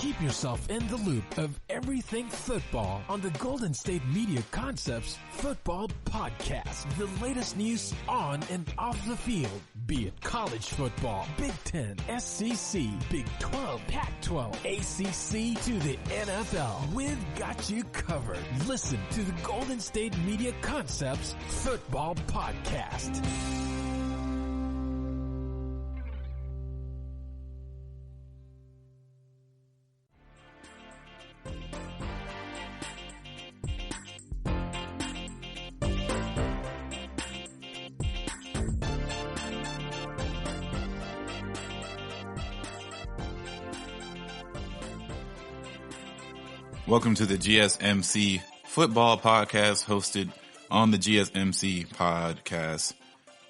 Keep yourself in the loop of everything football on the Golden State Media Concepts Football Podcast. The latest news on and off the field, be it college football, Big Ten, SEC, Big 12, Pac-12, ACC to the NFL. We've got you covered. Listen to the Golden State Media Concepts Football Podcast. Welcome to the GSMC Football Podcast, hosted on the GSMC Podcast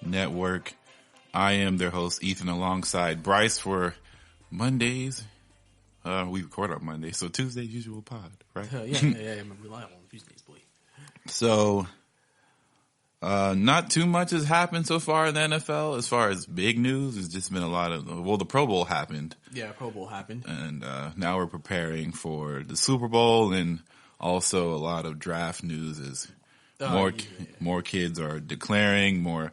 Network. I am their host, Ethan, alongside Brice for Mondays. We record on Monday, so Tuesday's usual pod, right? Yeah, I'm reliable on Tuesdays, boy. So, not too much has happened so far in the NFL as far as big news. It's just been a lot of, well, the Pro Bowl happened. Yeah, Pro Bowl happened. And now we're preparing for the Super Bowl, and also a lot of draft news as more kids are declaring, more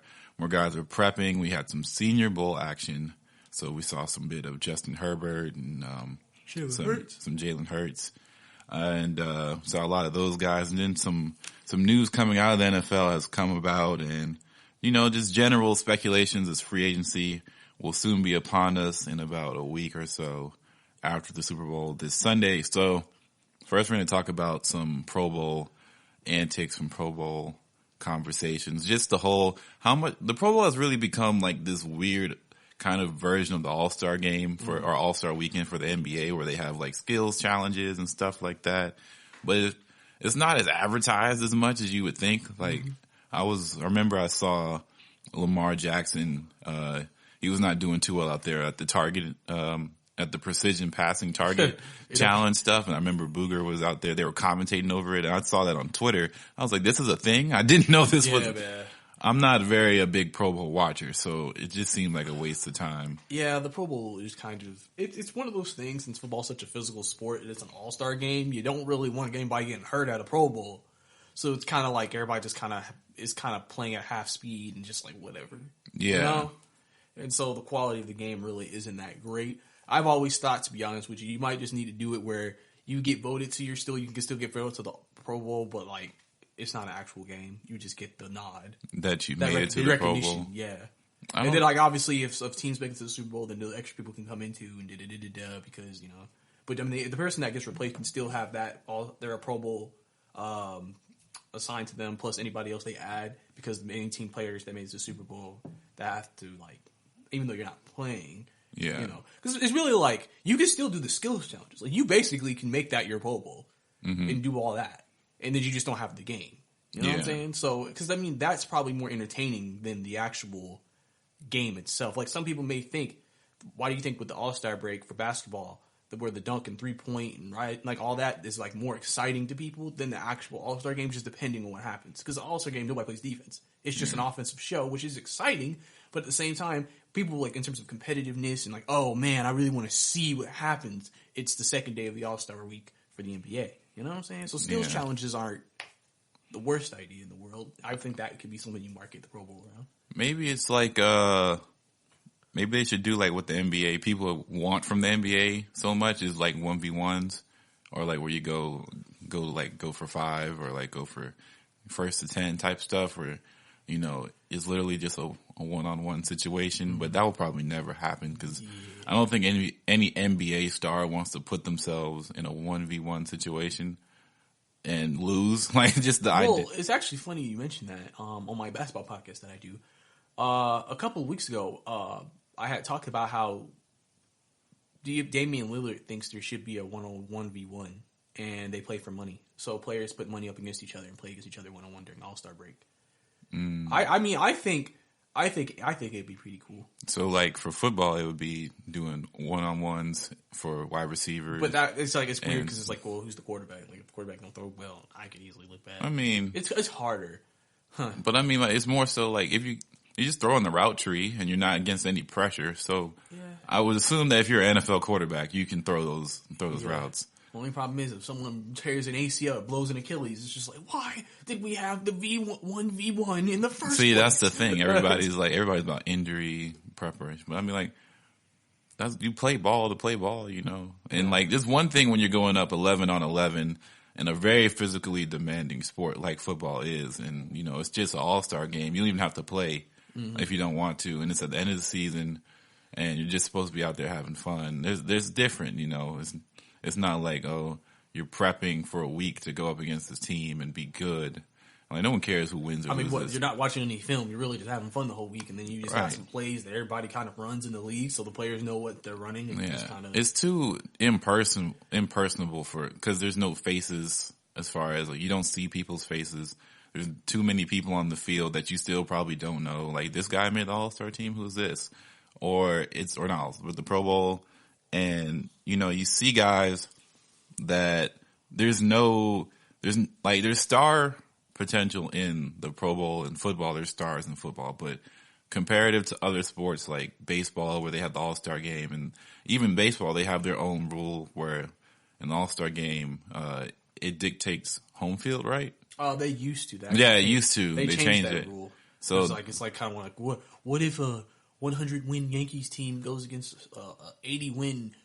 guys are prepping. We had some Senior Bowl action, so we saw some bit of Justin Herbert and some Jalen Hurts, and saw a lot of those guys. And then some news coming out of the NFL has come about, and just general speculations as free agency will soon be upon us in about a week or so after the Super Bowl this Sunday. So first we're going to talk about some Pro Bowl antics from Pro Bowl conversations. Just the whole, how much the Pro Bowl has really become like this weird kind of version of the All-Star game for our All-Star weekend for the NBA, where they have like skills challenges and stuff like that. But it's not as advertised as much as you would think. Like I remember I saw Lamar Jackson, he was not doing too well out there at the target, at the precision passing target challenge stuff. And I remember Booger was out there. They were commentating over it. And I saw that on Twitter. I was like, this is a thing? I didn't know this was. Man. I'm not a big Pro Bowl watcher, so it just seemed like a waste of time. Yeah, the Pro Bowl is kind of, it's one of those things, since football's such a physical sport and it's an all-star game, you don't really want anybody getting hurt at a Pro Bowl. So it's kind of like everybody just is playing at half speed and just like whatever. Yeah. And so the quality of the game really isn't that great. I've always thought, to be honest with you might just need to do it where you get voted to, you can still get voted to the Pro Bowl, but like it's not an actual game. You just get the nod that you made it to the Pro Bowl. Yeah. And then like obviously if teams make it to the Super Bowl, then the extra people can come into and because But I mean the person that gets replaced can still have they're a Pro Bowl assigned to them, plus anybody else they add, because any team players that made it to the Super Bowl that have to like, even though you're not playing, because it's really like you can still do the skills challenges. Like you basically can make that your Pro Bowl and do all that, and then you just don't have the game. You know what I'm saying? So, because I mean that's probably more entertaining than the actual game itself. Like some people may think, why do you think with the All-Star break for basketball, where the dunk and 3-point and like all that is like more exciting to people than the actual All-Star game, just depending on what happens. Because the All-Star game, nobody plays defense. It's just an offensive show, which is exciting. But at the same time, people like in terms of competitiveness and like, oh man, I really want to see what happens. It's the second day of the All-Star week for the NBA. You know what I'm saying? So skills challenges aren't the worst idea in the world. I think that could be something you market the Pro Bowl around. Maybe it's like, maybe they should do like what the NBA people want from the NBA so much is like 1v1s, or like where you go for 5, or like go for first to 10 type stuff, where it's literally just a one-on-one situation. But that will probably never happen, because I don't think any NBA star wants to put themselves in a 1v1 situation and lose. Like just the idea. Well, it's actually funny you mentioned that on my basketball podcast that I do. A couple of weeks ago, I had talked about how Damian Lillard thinks there should be a 1-on-1v1, and they play for money. So players put money up against each other and play against each other 1-on-1 during All-Star break. I think it'd be pretty cool. So like for football, it would be doing 1-on-1s for wide receivers. But it's weird because it's like, well, who's the quarterback? Like if the quarterback don't throw well, I could easily look bad. I mean, it's harder. Huh. But I mean, like, it's more so like if you you're just throwing the route tree and you're not against any pressure. So I would assume that if you're an NFL quarterback, you can throw those routes. The only problem is if someone tears an ACL, blows an Achilles, it's just like, why did we have the V1 in the first See, place? that's the thing. Everybody's about injury preparation. But I mean, like, you play ball to play ball, you know? And like, there's one thing when you're going up 11 on 11 in a very physically demanding sport like football is. And, you know, it's just an all-star game. You don't even have to play if you don't want to. And it's at the end of the season and you're just supposed to be out there having fun. There's different, you know? It's not like, oh, you're prepping for a week to go up against this team and be good. Like, no one cares who wins or loses. You're not watching any film. You're really just having fun the whole week, and then you just have some plays that everybody kind of runs in the league, so the players know what they're running. And just kind of... It's too impersonable because there's no faces as far as, like, you don't see people's faces. There's too many people on the field that you still probably don't know. Like, this guy made the All-Star team, who's this? Or not, with the Pro Bowl. And, you know, you see guys that there's star potential in the Pro Bowl and football. There's stars in football, but comparative to other sports like baseball where they have the All-Star game, and even baseball, they have their own rule where in the All-Star game, it dictates home field, right? Oh, they used to. It used to. They changed that it. rule. So it's like kind of like, what if a 100-win Yankees team goes against 80-win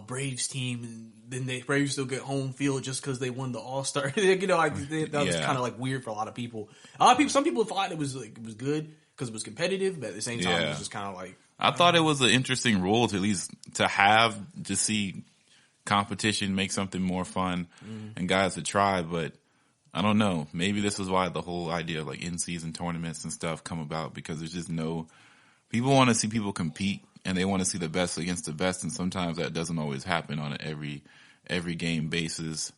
Braves team, and then the Braves still get home field just because they won the All-Star. You know, that was kind of like weird for a lot of people. Some people thought it was good because it was competitive, but at the same time, it was just kind of like. I thought it was an interesting rule to at least to see competition, make something more fun, and guys to try. But I don't know. Maybe this is why the whole idea of like in-season tournaments and stuff come about, because there's just no. People want to see people compete, and they want to see the best against the best, and sometimes that doesn't always happen on an every game basis.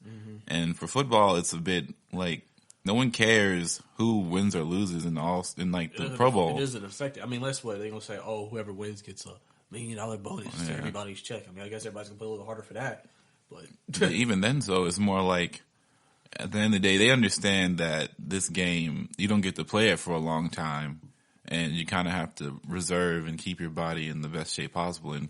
And for football, it's a bit like no one cares who wins or loses in the Pro Bowl. It doesn't affect it. I mean, that's what they're gonna say. Oh, whoever wins gets $1 million bonus to everybody's check. I mean, I guess everybody's gonna play a little harder for that. But even then, so it's more like at the end of the day, they understand that this game you don't get to play it for a long time. And you kind of have to reserve and keep your body in the best shape possible. And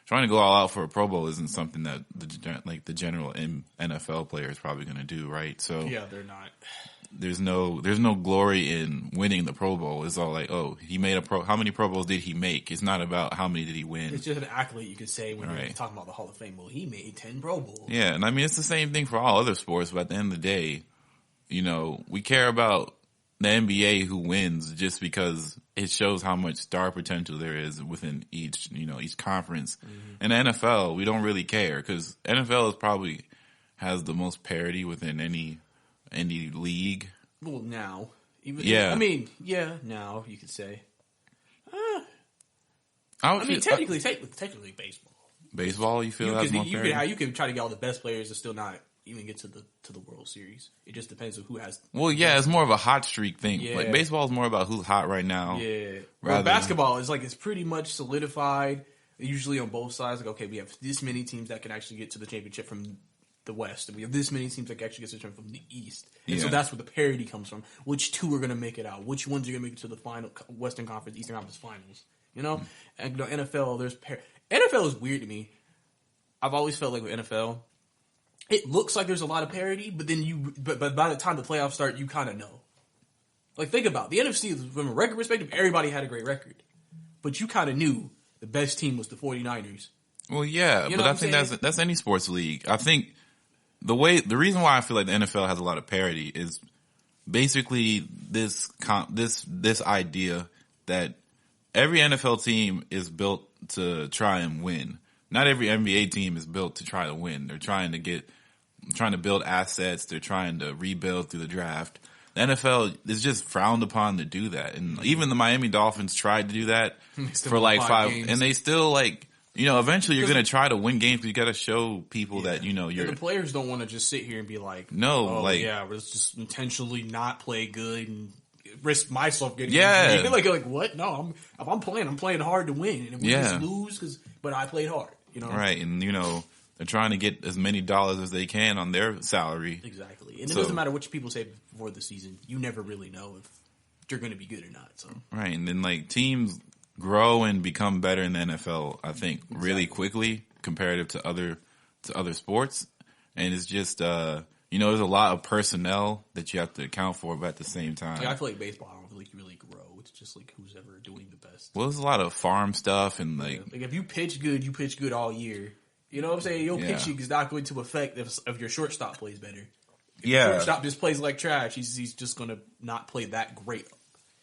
trying to go all out for a Pro Bowl isn't something that the general NFL player is probably going to do, right? So yeah, they're not. There's no glory in winning the Pro Bowl. It's all like, oh, he made how many Pro Bowls did he make? It's not about how many did he win. It's just an accolade you could say when you're talking about the Hall of Fame. Well, he made 10 Pro Bowls. Yeah, and I mean it's the same thing for all other sports. But at the end of the day, you know, we care about the NBA who wins just because it shows how much star potential there is within each conference. In the NFL, we don't really care because NFL has the most parity within any league. Well, now, now you could say. Technically, baseball. Baseball, you feel that's more parity? You can try to get all the best players and still not even get to the World Series. It just depends on who has. Well, yeah, it's more of a hot streak thing. Yeah. Like baseball is more about who's hot right now. Yeah. Well, basketball is like it's pretty much solidified. Usually on both sides, like okay, we have this many teams that can actually get to the championship from the West, and we have this many teams that can actually get to the championship from the East. And so that's where the parity comes from. Which two are going to make it out? Which ones are going to make it to the final Western Conference, Eastern Conference Finals? You know, and NFL. NFL is weird to me. I've always felt like with NFL. It looks like there's a lot of parity, but then but by the time the playoffs start, you kind of know. Like, think about it. The NFC, from a record perspective, everybody had a great record. But you kind of knew the best team was the 49ers. Well, yeah, but I think that's any sports league. I think the reason why I feel like the NFL has a lot of parity is basically this idea that every NFL team is built to try and win. Not every NBA team is built to try to win. They're trying to build assets. They're trying to rebuild through the draft. The NFL is just frowned upon to do that. And even the Miami Dolphins tried to do that for like 5 games. And they still eventually you're going to try to win games, but you got to show people that, you're. The players don't want to just sit here and be like, let's just intentionally not play good and risk myself getting injured. Like what? No, if I'm playing hard to win. And if we just lose, but I played hard. Right, and they're trying to get as many dollars as they can on their salary. Exactly, and it doesn't matter what people say before the season. You never really know if you're going to be good or not. So right, and then like teams grow and become better in the NFL. I think really quickly comparative to other sports, and it's just there's a lot of personnel that you have to account for, but at the same time, yeah, I feel like baseball, I don't feel like you really grow. It's just like who's ever doing the best. Well, there's a lot of farm stuff and like if you pitch good, you pitch good all year. You know what I'm saying? Your pitching is not going to affect if your shortstop plays better. If your shortstop just plays like trash, he's just going to not play that great.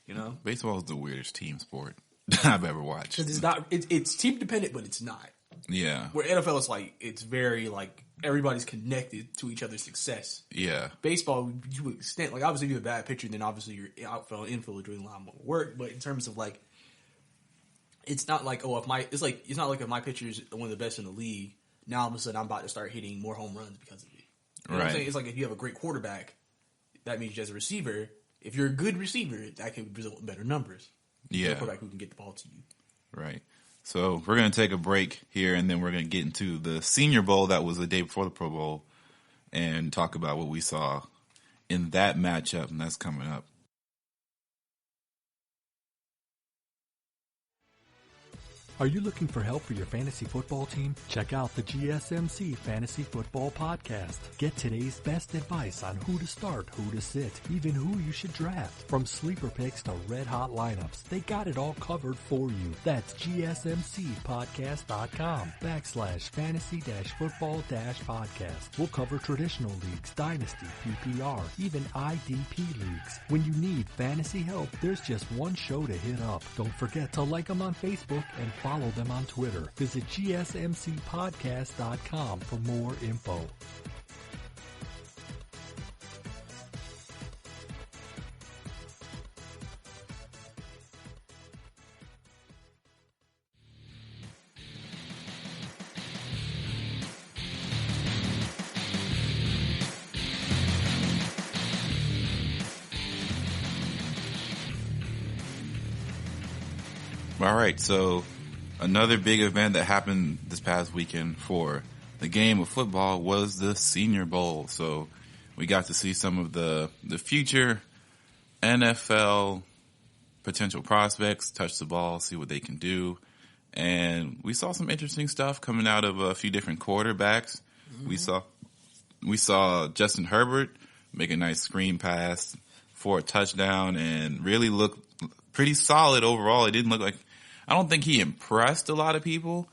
You know, baseball is the weirdest team sport I've ever watched. Because it's team dependent, but it's not. Yeah. Where NFL is like, it's very like everybody's connected to each other's success. Yeah. Baseball, to an extent, like obviously if you're a bad pitcher, then obviously your outfield and infield are doing a lot more work. But in terms of like, it's not like it's not like if my pitcher is one of the best in the league, now all of a sudden I'm about to start hitting more home runs because of it. You know what I'm saying? It's like if you have a great quarterback, that means as a receiver, if you're a good receiver, that can result in better numbers. Yeah. A quarterback who can get the ball to you. Right. So we're going to take a break here, and then we're going to get into the Senior Bowl that was the day before the Pro Bowl and talk about what we saw in that matchup, and that's coming up. Are you looking for help for your fantasy football team? Check out the GSMC Fantasy Football Podcast. Get today's best advice on who to start, who to sit, even who you should draft. From sleeper picks to red-hot lineups, they got it all covered for you. That's gsmcpodcast.com/fantasy-football-podcast. We'll cover traditional leagues, dynasty, PPR, even IDP leagues. When you need fantasy help, there's just one show to hit up. Don't forget to like them on Facebook and follow them on Twitter. Visit gsmcpodcast.com for more info. All right, so another big event that happened this past weekend for the game of football was the Senior Bowl. So we got to see some of the future NFL potential prospects touch the ball, see what they can do. And we saw some interesting stuff coming out of a few different quarterbacks. Mm-hmm. We saw Justin Herbert make a nice screen pass for a touchdown and really look pretty solid overall. It didn't look like, I don't think he impressed a lot of people,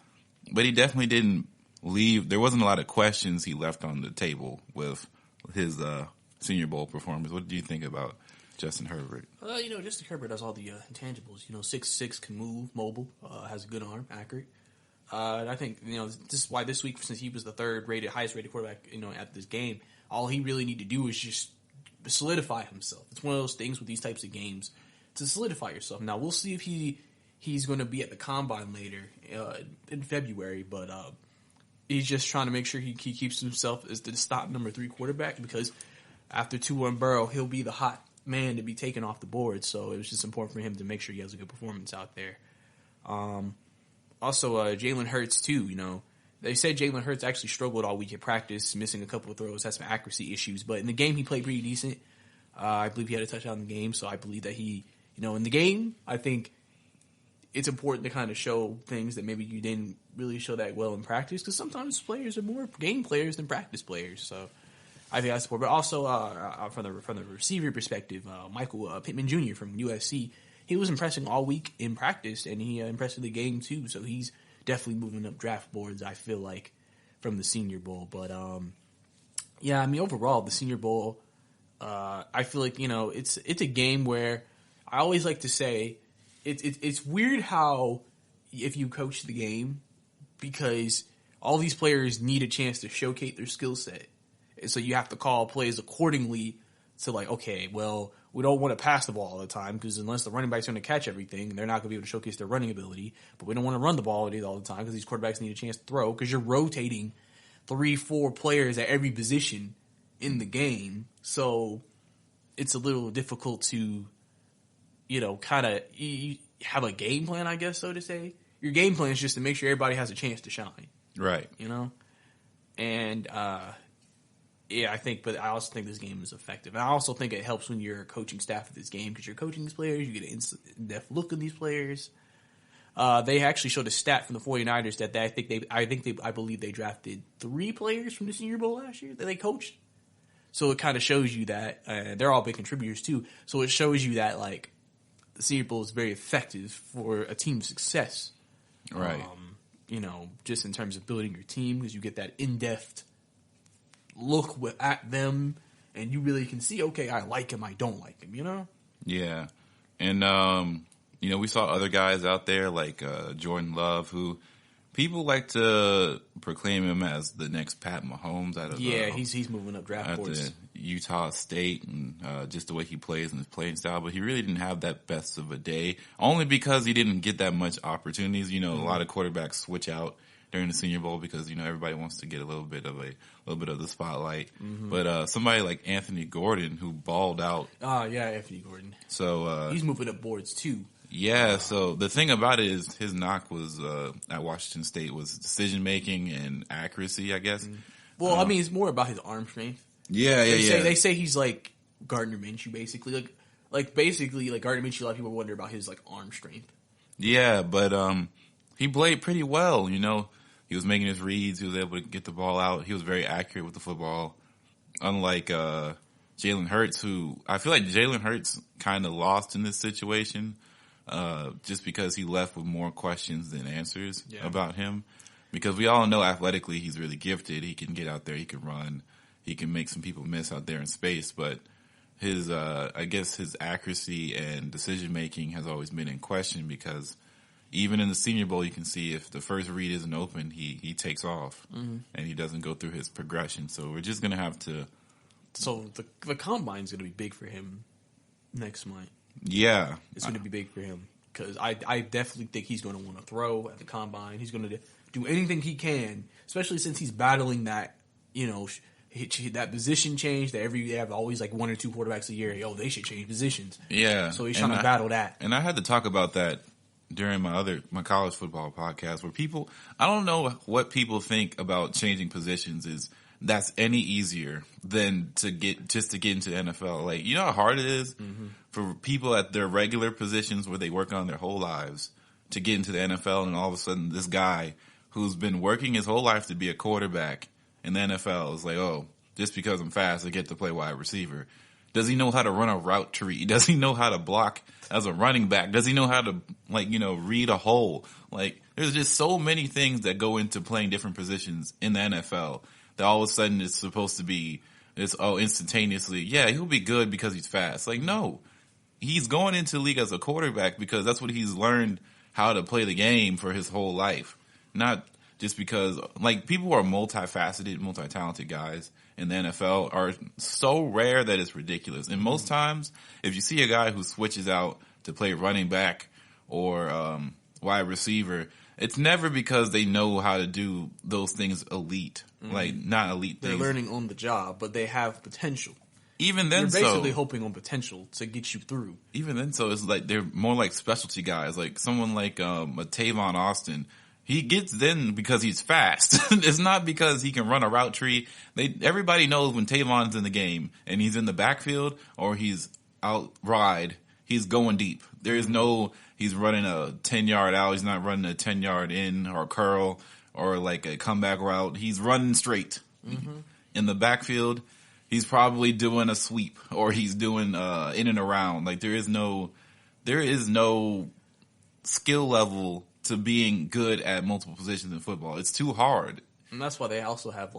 but he definitely didn't leave. There wasn't a lot of questions he left on the table with his Senior Bowl performance. What do you think about Justin Herbert? Justin Herbert has all the intangibles. 6'6", can move, mobile, has a good arm, accurate. And I think, this is why this week, since he was the highest rated quarterback, at this game, all he really need to do is just solidify himself. It's one of those things with these types of games to solidify yourself. Now, we'll see if he's going to be at the Combine later in February, but he's just trying to make sure he keeps himself as the top number 3 quarterback, because after Tua and Burrow, he'll be the hot man to be taken off the board. So it was just important for him to make sure he has a good performance out there. Also, Jalen Hurts, too, They said Jalen Hurts actually struggled all week at practice, missing a couple of throws, had some accuracy issues. But in the game, he played pretty decent. I believe he had a touchdown in the game, so I believe that he, in the game, I think it's important to kind of show things that maybe you didn't really show that well in practice, because sometimes players are more game players than practice players. So I think that's important. But also, from the receiver perspective, Michael Pittman Jr. from USC, he was impressing all week in practice, and he impressed in the game too. So he's definitely moving up draft boards, I feel like, from the Senior Bowl. But overall, the Senior Bowl, I feel like it's a game where I always like to say it's weird how if you coach the game, because all these players need a chance to showcase their skill set. And so you have to call plays accordingly to okay, well, we don't want to pass the ball all the time, because unless the running back's going to catch everything, they're not going to be able to showcase their running ability. But we don't want to run the ball all the time, because these quarterbacks need a chance to throw, because you're rotating 3-4 players at every position in the game. So it's a little difficult to, kind of have a game plan, I guess, so to say. Your game plan is just to make sure everybody has a chance to shine. Right. And Yeah, but I also think this game is effective. And I also think it helps when you're coaching staff at this game because you're coaching these players, you get an in-depth look at these players. They actually showed a stat from the 49ers that I believe they drafted 3 players from the Senior Bowl last year that they coached. So it kind of shows you that they're all big contributors too. So it shows you that like the Senior Bowl is very effective for a team's success. Right. Just in terms of building your team because you get that in-depth look at them and you really can see, okay, I like him, I don't like him, Yeah. And, we saw other guys out there like Jordan Love, who people like to proclaim him as the next Pat Mahomes out of he's moving up draft boards. Utah State and just the way he plays and his playing style. But he really didn't have that best of a day, only because he didn't get that much opportunities. A lot of quarterbacks switch out during the Senior Bowl because everybody wants to get a little bit of the spotlight. Mm-hmm. But somebody like Anthony Gordon who balled out. Oh yeah, Anthony Gordon. So he's moving up boards too. Yeah. So the thing about it is his knock was at Washington State was decision making and accuracy, I guess. Mm-hmm. Well, it's more about his arm strength. Yeah. They say he's like Gardner Minshew, basically. Like Gardner Minshew. A lot of people wonder about his like arm strength. Yeah, but he played pretty well. He was making his reads. He was able to get the ball out. He was very accurate with the football. Unlike Jalen Hurts, who I feel like Jalen Hurts kind of lost in this situation just because he left with more questions than answers about him. Because we all know athletically he's really gifted. He can get out there. He can run. He can make some people miss out there in space. But his accuracy and decision making has always been in question because even in the Senior Bowl, you can see if the first read isn't open, he takes off and he doesn't go through his progression. So we're just going to have to. So the combine's going to be big for him next month. Yeah. It's going to be big for him because I definitely think he's going to want to throw at the combine. He's going to do anything he can, especially since he's battling that, that position change that they have always like 1 or 2 quarterbacks a year. They should change positions. Yeah. So he's trying to battle that. And I had to talk about that during my college football podcast where I don't know what people think about changing positions that's any easier than to get into the NFL. Like, you know how hard it is for people at their regular positions where they work on their whole lives to get into the NFL, and all of a sudden this guy who's been working his whole life to be a quarterback in the NFL is like, oh, just because I'm fast, I get to play wide receiver. Does he know how to run a route tree? Does he know how to block as a running back? Does he know how to, read a hole? Like, there's just so many things that go into playing different positions in the NFL that all of a sudden it's supposed to be instantaneously, yeah, he'll be good because he's fast. Like, no. He's going into the league as a quarterback because that's what he's learned how to play the game for his whole life. Not just because, people who are multifaceted, multi-talented guys in the NFL are so rare that it's ridiculous. And most times, if you see a guy who switches out to play running back or wide receiver, it's never because they know how to do those things elite. Not elite things. They're learning on the job, but they have potential. Even then, they're basically hoping on potential to get you through. Even then, it's like they're more like specialty guys, like someone like a Tavon Austin. He gets in because he's fast. It's not because he can run a route tree. Everybody knows when Tavon's in the game and he's in the backfield or he's out ride, he's going deep. There is no he's running a 10-yard out. He's not running a 10-yard in or curl or like a comeback route. He's running straight. Mm-hmm. In the backfield, he's probably doing a sweep or he's doing in and around. Like there is no skill level to being good at multiple positions in football. It's too hard. And that's why they also have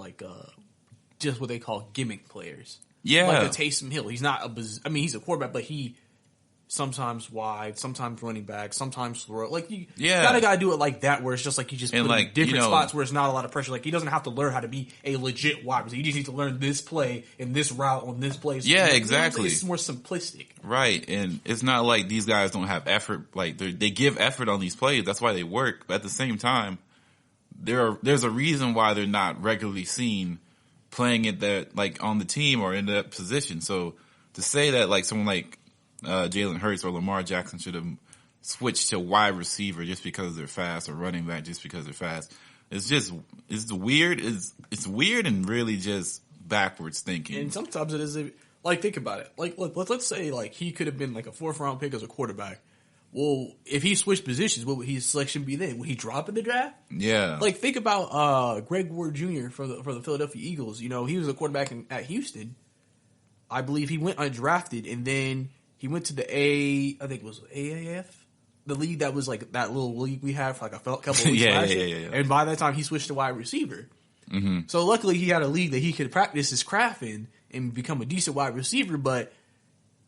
just what they call gimmick players. Yeah. Like a Taysom Hill. He's not he's a quarterback, but he sometimes wide, sometimes running back, sometimes throw. You gotta do it like that where it's just like you just put in different spots where it's not a lot of pressure. Like he doesn't have to learn how to be a legit wide receiver. You just need to learn this play and this route on this play. Yeah, exactly. It's more simplistic. Right. And it's not like these guys don't have effort. Like they give effort on these plays. That's why they work. But at the same time, there's a reason why they're not regularly seen playing it on the team or in that position. So to say that someone like Jalen Hurts or Lamar Jackson should have switched to wide receiver just because they're fast or running back just because they're fast. It's weird. It's weird and really just backwards thinking. And sometimes it is, like, think about it. Like, look, let's say, like, he could have been, like, a 4th-round pick as a quarterback. Well, if he switched positions, what would his selection be then? Would he drop in the draft? Yeah. Like, think about Greg Ward Jr. for the Philadelphia Eagles. You know, he was a quarterback at Houston. I believe he went undrafted, and then he went to the I think it was AAF, the league that was like that little league we had for like a couple of weeks last year. Yeah. And by that time, he switched to wide receiver. Mm-hmm. So luckily, he had a league that he could practice his craft in and become a decent wide receiver. But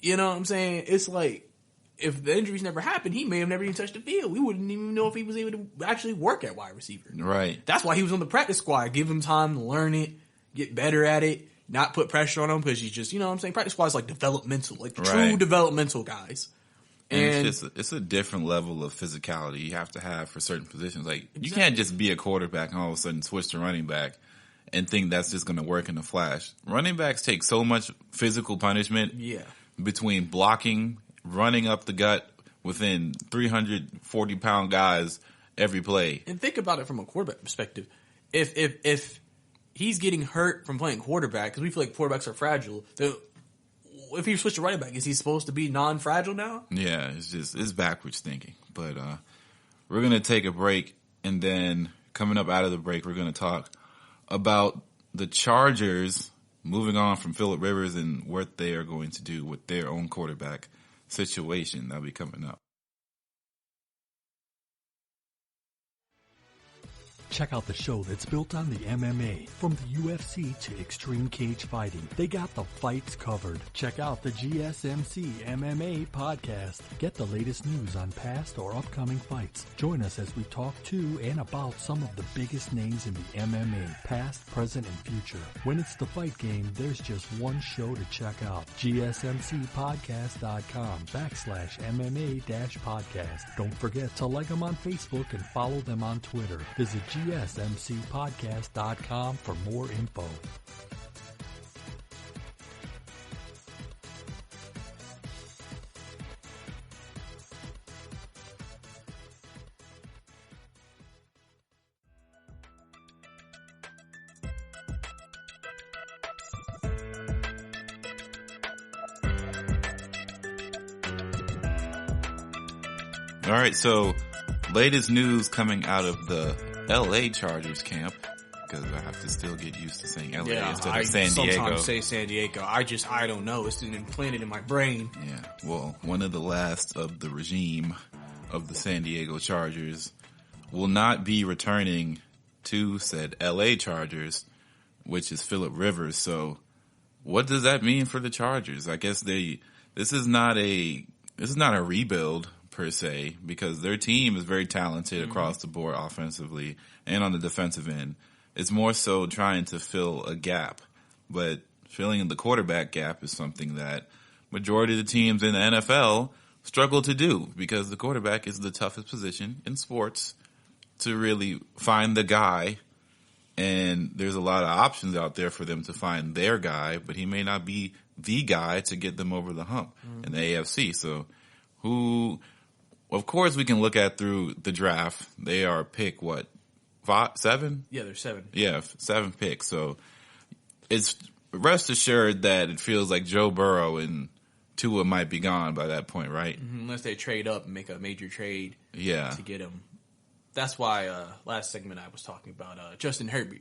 you know what I'm saying? It's like if the injuries never happened, he may have never even touched the field. We wouldn't even know if he was able to actually work at wide receiver. Right. That's why he was on the practice squad. Give him time to learn it, get better at it, not put pressure on him because he's just, you know what I'm saying? Practice squad is like developmental, like true developmental guys. And it's a different level of physicality you have to have for certain positions. Like, you can't just be a quarterback and all of a sudden switch to running back and think that's just going to work in a flash. Running backs take so much physical punishment between blocking, running up the gut within 340-pound guys every play. And think about it from a quarterback perspective. If he's getting hurt from playing quarterback, because we feel like quarterbacks are fragile, if he switched to running back, is he supposed to be non-fragile now? Yeah, it's backwards thinking. But we're going to take a break, and then coming up out of the break, we're going to talk about the Chargers moving on from Phillip Rivers and what they are going to do with their own quarterback situation. That'll be coming up. Check out the show that's built on the MMA. From the UFC to extreme cage fighting, they got the fights covered. Check out the GSMC MMA podcast. Get the latest news on past or upcoming fights. Join us as we talk to and about some of the biggest names in the MMA, past, present, and future. When it's the fight game, there's just one show to check out. GSMCpodcast.com/MMA-podcast. Don't forget to like them on Facebook and follow them on Twitter. Visit GSMCpodcast.com for more info. All right, so latest news coming out of the LA Chargers camp, because I have to still get used to saying LA instead of San Diego. Sometimes say San Diego. I don't know. It's been implanted in my brain. Yeah, well, one of the last of the regime of the San Diego Chargers will not be returning to said LA Chargers, which is Phillip Rivers. So what does that mean for the Chargers? I guess this is not a rebuild per se, because their team is very talented across the board offensively and on the defensive end. It's more so trying to fill a gap, but filling the quarterback gap is something that majority of the teams in the NFL struggle to do, because the quarterback is the toughest position in sports to really find the guy, and there's a lot of options out there for them to find their guy, but he may not be the guy to get them over the hump in the AFC. So of course, we can look at through the draft. They are pick, 7? Yeah, they're 7. Yeah, 7 picks. So it's rest assured that it feels like Joe Burrow and Tua might be gone by that point, right? Mm-hmm. Unless they trade up and make a major trade to get him. That's why last segment I was talking about Justin Herbert.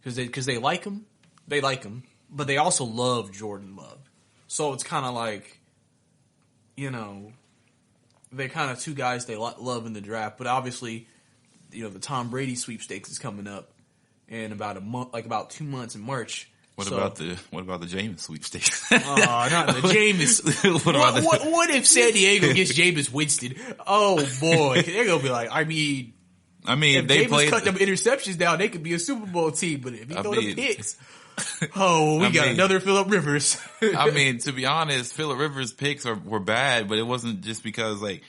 Because they like him. They like him. But they also love Jordan Love. So it's kind of like, you know, they're kind of two guys they love in the draft, but obviously, you know, the Tom Brady sweepstakes is coming up in about a month, like about 2 months in March. What about the Jameis sweepstakes? Not the Jameis. What if San Diego gets Jameis Winston? Oh boy, they're gonna be like, I mean, if they Jameis cut them interceptions down, they could be a Super Bowl team. But if he throw the picks. We got another Phillip Rivers. I mean, to be honest, Phillip Rivers' picks were bad, but it wasn't just because, like,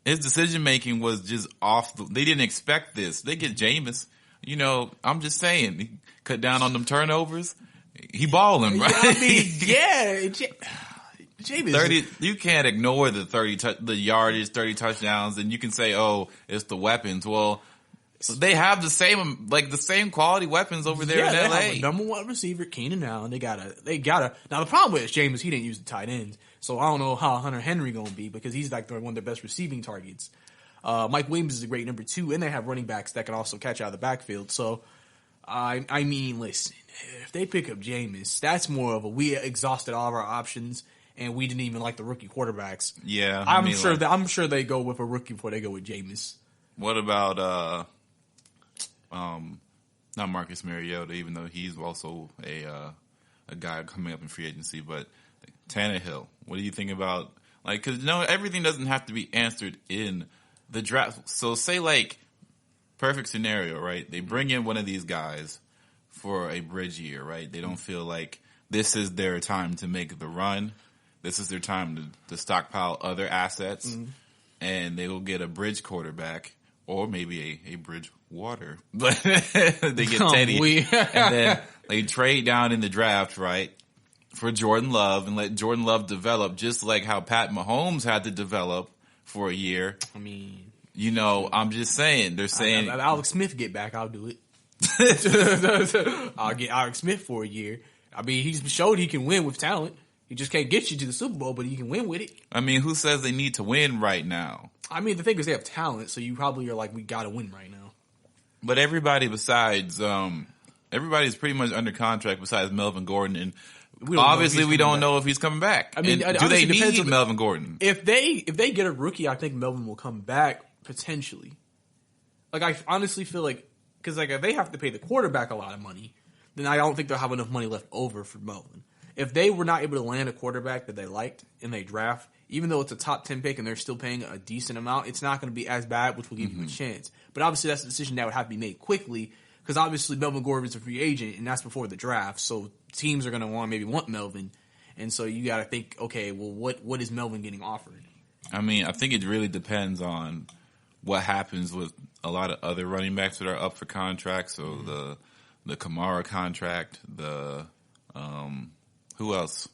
his decision making was just off. They didn't expect this. They get Jameis. You know, I'm just saying, he cut down on them turnovers. He balling, right? I mean, yeah. Jameis. 30. You can't ignore the yardage, 30 touchdowns, and you can say, oh, it's the weapons. Well, They have the same quality weapons over there in they LA. have a number one receiver, Keenan Allen. They gotta. Now the problem with Jameis, he didn't use the tight ends, so I don't know how Hunter Henry gonna be because he's like one of their best receiving targets. Mike Williams is a great number 2, and they have running backs that can also catch out of the backfield. So, I mean, listen, if they pick up Jameis, that's more of a we exhausted all of our options, and we didn't even like the rookie quarterbacks. Yeah, I'm sure they go with a rookie before they go with Jameis. What about not Marcus Mariota, even though he's also a guy coming up in free agency, but Tannehill. What do you think about because everything doesn't have to be answered in the draft. So say perfect scenario, right? They bring in one of these guys for a bridge year, right? They don't feel like this is their time to make the run. This is their time to stockpile other assets, and they will get a bridge quarterback or maybe a bridge water. But they get Teddy, and then they trade down in the draft, right, for Jordan Love and let Jordan Love develop just like how Pat Mahomes had to develop for a year. I mean, I'm just saying. They're saying if Alex Smith get back, I'll do it. I'll get Alex Smith for a year. I mean, he's showed he can win with talent. He just can't get you to the Super Bowl, but he can win with it. I mean, who says they need to win right now? I mean, the thing is they have talent, so you probably are like, we got to win right now. But everybody besides, everybody's pretty much under contract besides Melvin Gordon, and obviously we don't know if he's coming back. I mean, do they need Melvin Gordon? If they get a rookie, I think Melvin will come back potentially. I honestly feel because if they have to pay the quarterback a lot of money, then I don't think they'll have enough money left over for Melvin. If they were not able to land a quarterback that they liked in they draft, even though it's a top 10 pick and they're still paying a decent amount, it's not going to be as bad, which will give you a chance. But obviously that's a decision that would have to be made quickly because obviously Melvin Gordon is a free agent and that's before the draft. So teams are going to want Melvin. And so you got to think, okay, well, what is Melvin getting offered? I mean, I think it really depends on what happens with a lot of other running backs that are up for contract. So the Kamara contract, who else?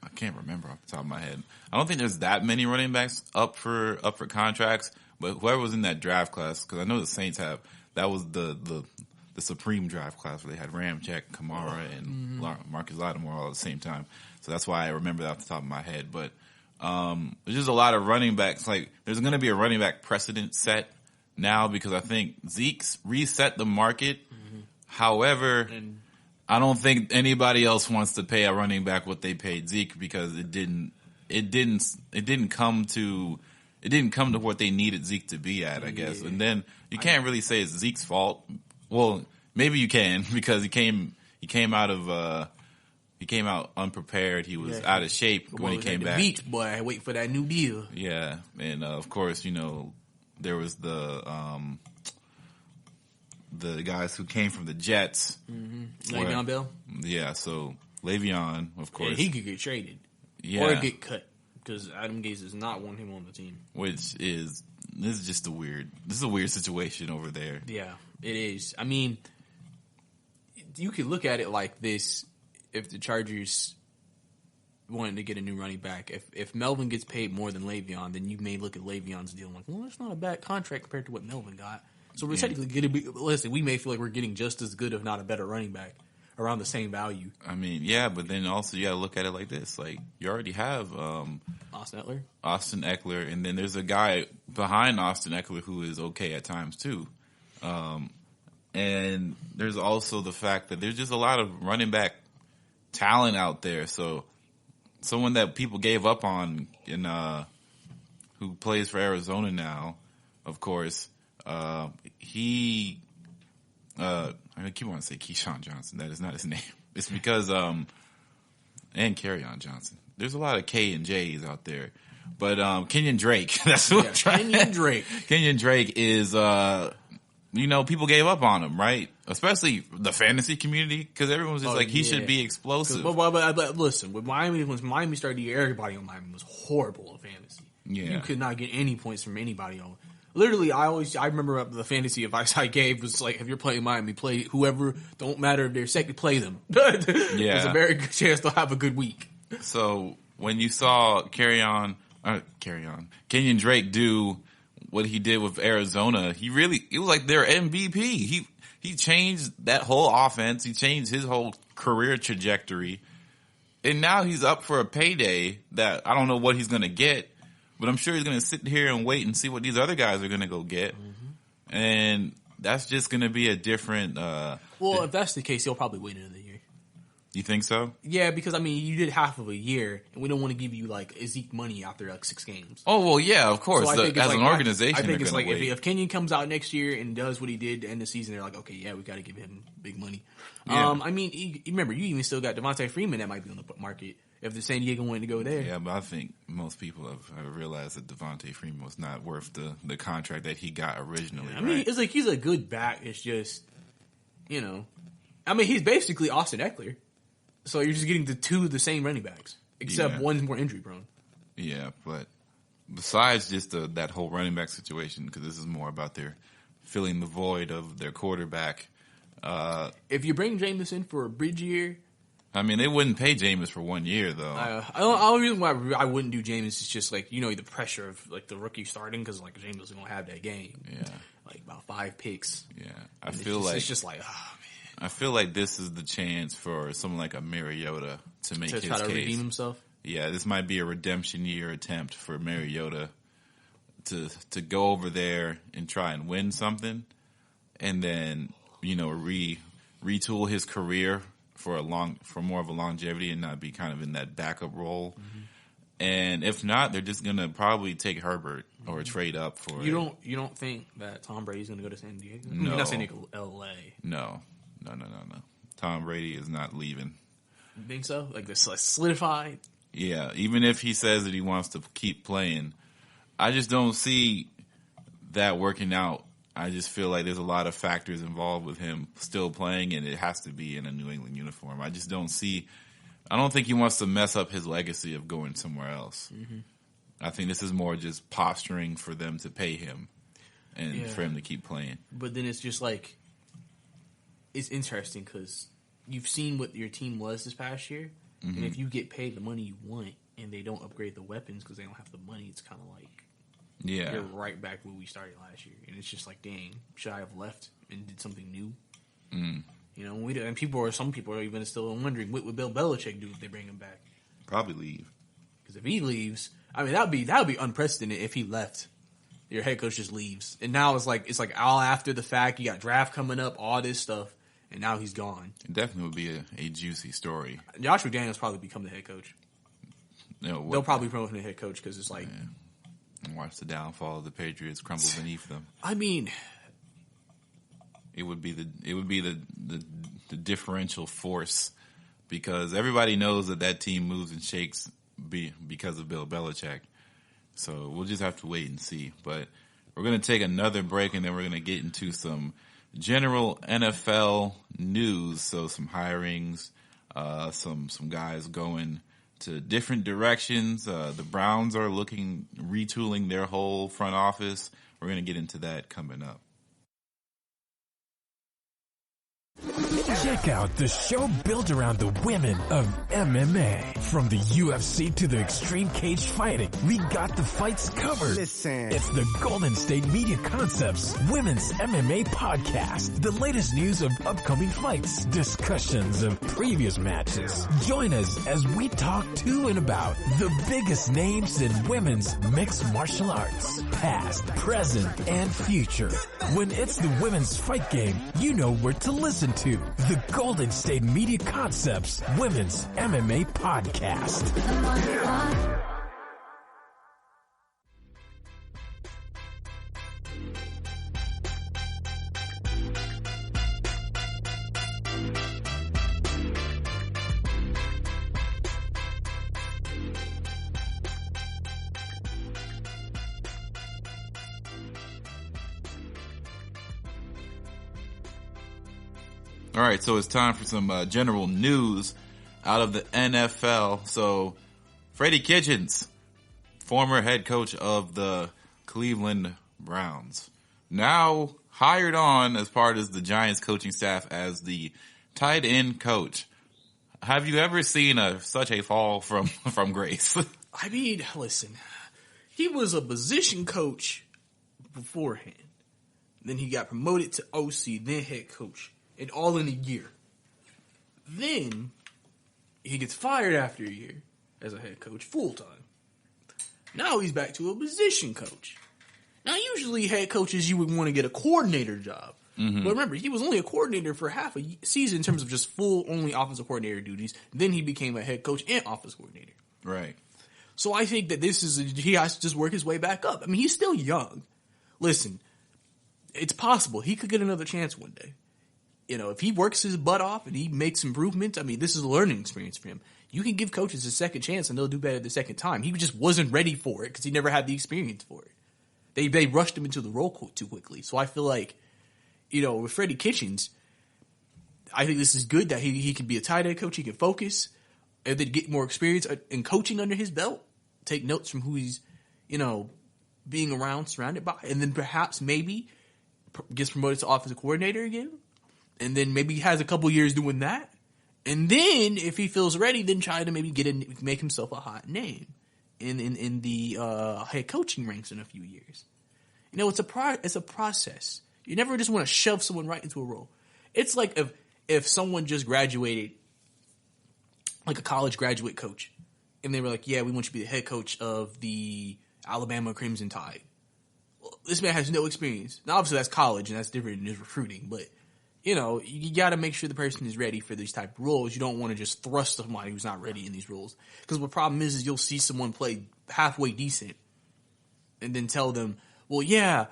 I can't remember off the top of my head. I don't think there's that many running backs up for contracts, but whoever was in that draft class, because I know the Saints that was the supreme draft class where they had Ramczyk, Kamara, and Marcus Lattimore all at the same time. So that's why I remember that off the top of my head. But there's just a lot of running backs. There's going to be a running back precedent set now because I think Zeke's reset the market. However, I don't think anybody else wants to pay a running back what they paid Zeke because it didn't come to what they needed Zeke to be at, I guess. And then you can't really say it's Zeke's fault. Well, maybe you can because he came out unprepared. He was out of shape when he came back. Beach boy, wait for that new deal. Yeah, and of course, there was the guys who came from the Jets. Le'Veon Bell? Yeah, so Le'Veon, of course. Yeah, he could get traded. Yeah. Or get cut. Because Adam Gase does not want him on the team. This is just a weird situation over there. Yeah, it is. I mean, you could look at it like this. If the Chargers wanted to get a new running back, if Melvin gets paid more than Le'Veon, then you may look at Le'Veon's deal and well, that's not a bad contract compared to what Melvin got. So we're technically going to be, listen, we may feel like we're getting just as good, if not a better running back around the same value. I mean, yeah, but then also you got to look at it like this. You already have Austin Eckler, and then there's a guy behind Austin Eckler who is okay at times too. And there's also the fact that there's just a lot of running back talent out there. So someone that people gave up on who plays for Arizona now, of course, I keep wanting to say Keyshawn Johnson. That is not his name. It's because, and Kerryon Johnson. There's a lot of K and J's out there. But, Kenyon Drake, that's what I'm trying. Kenyon Drake. Kenyon Drake is, people gave up on him, right? Especially the fantasy community, because everyone was just he should be explosive. But listen, when Miami started the year, everybody on Miami was horrible in fantasy. Yeah. You could not get any points from anybody on. Literally, I remember the fantasy advice I gave was if you're playing Miami, play whoever, don't matter if they're second, play them. There's a very good chance they'll have a good week. So when you saw Kenyon Drake do what he did with Arizona, it was like their MVP. He changed that whole offense. He changed his whole career trajectory. And now he's up for a payday that I don't know what he's going to get, but I'm sure he's going to sit here and wait and see what these other guys are going to go get. Mm-hmm. And that's just going to be a different... well, if that's the case, he'll probably wait another year. You think so? Yeah, because, I mean, you did half of a year, and we don't want to give you, like, Zeke money after, like, 6 games. Oh, well, yeah, of course. So as an organization, I think it's like, if Kenyon comes out next year and does what he did to end the season, they're like, okay, yeah, we got to give him big money. Yeah. I mean, remember, you even still got Devontae Freeman that might be on the market if the San Diego wanted to go there. Yeah, but I think most people have realized that Devontae Freeman was not worth the contract that he got originally. Yeah, I mean, it's like he's a good back. It's just, I mean, he's basically Austin Eckler. So you're just getting the same running backs, except one's more injury prone. Yeah, but besides just that whole running back situation, because this is more about their filling the void of their quarterback. If you bring Jameis in for a bridge year, I mean, they wouldn't pay Jameis for 1 year though. The only reason why I wouldn't do Jameis is just like the pressure of like the rookie starting because like Jameis is gonna have that game. Yeah, like about 5 picks. Yeah, it's just like. I feel like this is the chance for someone like a Mariota to make his case. To try to redeem himself? Yeah, this might be a redemption year attempt for Mariota to go over there and try and win something and then, retool his career for more of a longevity and not be kind of in that backup role. Mm-hmm. And if not, they're just going to probably take Herbert or trade up for it. You don't think that Tom Brady's going to go to San Diego? No. Not San Diego, LA. No. Tom Brady is not leaving. You think so? Like this solidified? Yeah, even if he says that he wants to keep playing, I just don't see that working out. I just feel like there's a lot of factors involved with him still playing, and it has to be in a New England uniform. I don't think he wants to mess up his legacy of going somewhere else. Mm-hmm. I think this is more just posturing for them to pay him and for him to keep playing. But then it's just like, it's interesting because you've seen what your team was this past year, and if you get paid the money you want and they don't upgrade the weapons because they don't have the money, it's kind of like you're right back where we started last year, and it's just like, dang, should I have left and did something new? Mm. And some people are even still wondering what would Bill Belichick do if they bring him back? Probably leave. Because if he leaves, I mean that would be unprecedented if he left. Your head coach just leaves, and now it's like all after the fact. You got draft coming up, all this stuff. And now he's gone. It definitely would be a juicy story. Josh McDaniels probably become the head coach. They'll probably promote him the head coach because it's like... And watch the downfall of the Patriots crumble beneath them. I mean... It would be the differential force because everybody knows that team moves and shakes because of Bill Belichick. So we'll just have to wait and see. But we're going to take another break and then we're going to get into some general NFL news, so some hirings, some guys going to different directions. The Browns are retooling their whole front office. We're going to get into that coming up. Check out the show built around the women of MMA. From the UFC to the extreme cage fighting, we got the fights covered. Listen. It's the Golden State Media Concepts Women's MMA Podcast. The latest news of upcoming fights, discussions of previous matches. Join us as we talk to and about the biggest names in women's mixed martial arts. Past, present, and future. When it's the women's fight game, you know where to listen to. The Golden State Media Concepts Women's MMA Podcast. All right, so it's time for some general news out of the NFL. So, Freddie Kitchens, former head coach of the Cleveland Browns, now hired on as part of the Giants coaching staff as the tight end coach. Have you ever seen such a fall from grace? I mean, listen, he was a position coach beforehand. Then he got promoted to OC, then head coach, and all in a year. Then he gets fired after a year as a head coach full time. Now he's back to a position coach. Now usually head coaches you would want to get a coordinator job. Mm-hmm. But remember, he was only a coordinator for half a season in terms of just full only offensive coordinator duties. Then he became a head coach and office coordinator. Right. So I think that he has to just work his way back up. I mean, he's still young. Listen, it's possible he could get another chance one day. You know, if he works his butt off and he makes improvements, I mean, this is a learning experience for him. You can give coaches a second chance and they'll do better the second time. He just wasn't ready for it because he never had the experience for it. They rushed him into the role too quickly. So I feel like, you know, with Freddie Kitchens, I think this is good that he can be a tight end coach. He can focus and then get more experience in coaching under his belt. Take notes from who he's, you know, being around, surrounded by. And then perhaps maybe gets promoted to offensive coordinator again. And then maybe has a couple years doing that. And then if he feels ready, then try to maybe make himself a hot name in the head coaching ranks in a few years. You know, it's a process. You never just want to shove someone right into a role. It's like if someone just graduated, like a college graduate coach, and they were like, yeah, we want you to be the head coach of the Alabama Crimson Tide. Well, this man has no experience. Now, obviously, that's college, and that's different than his recruiting, but you know, you got to make sure the person is ready for these type of roles. You don't want to just thrust somebody who's not ready in these roles. Because the problem is you'll see someone play halfway decent and then tell them, well, yeah,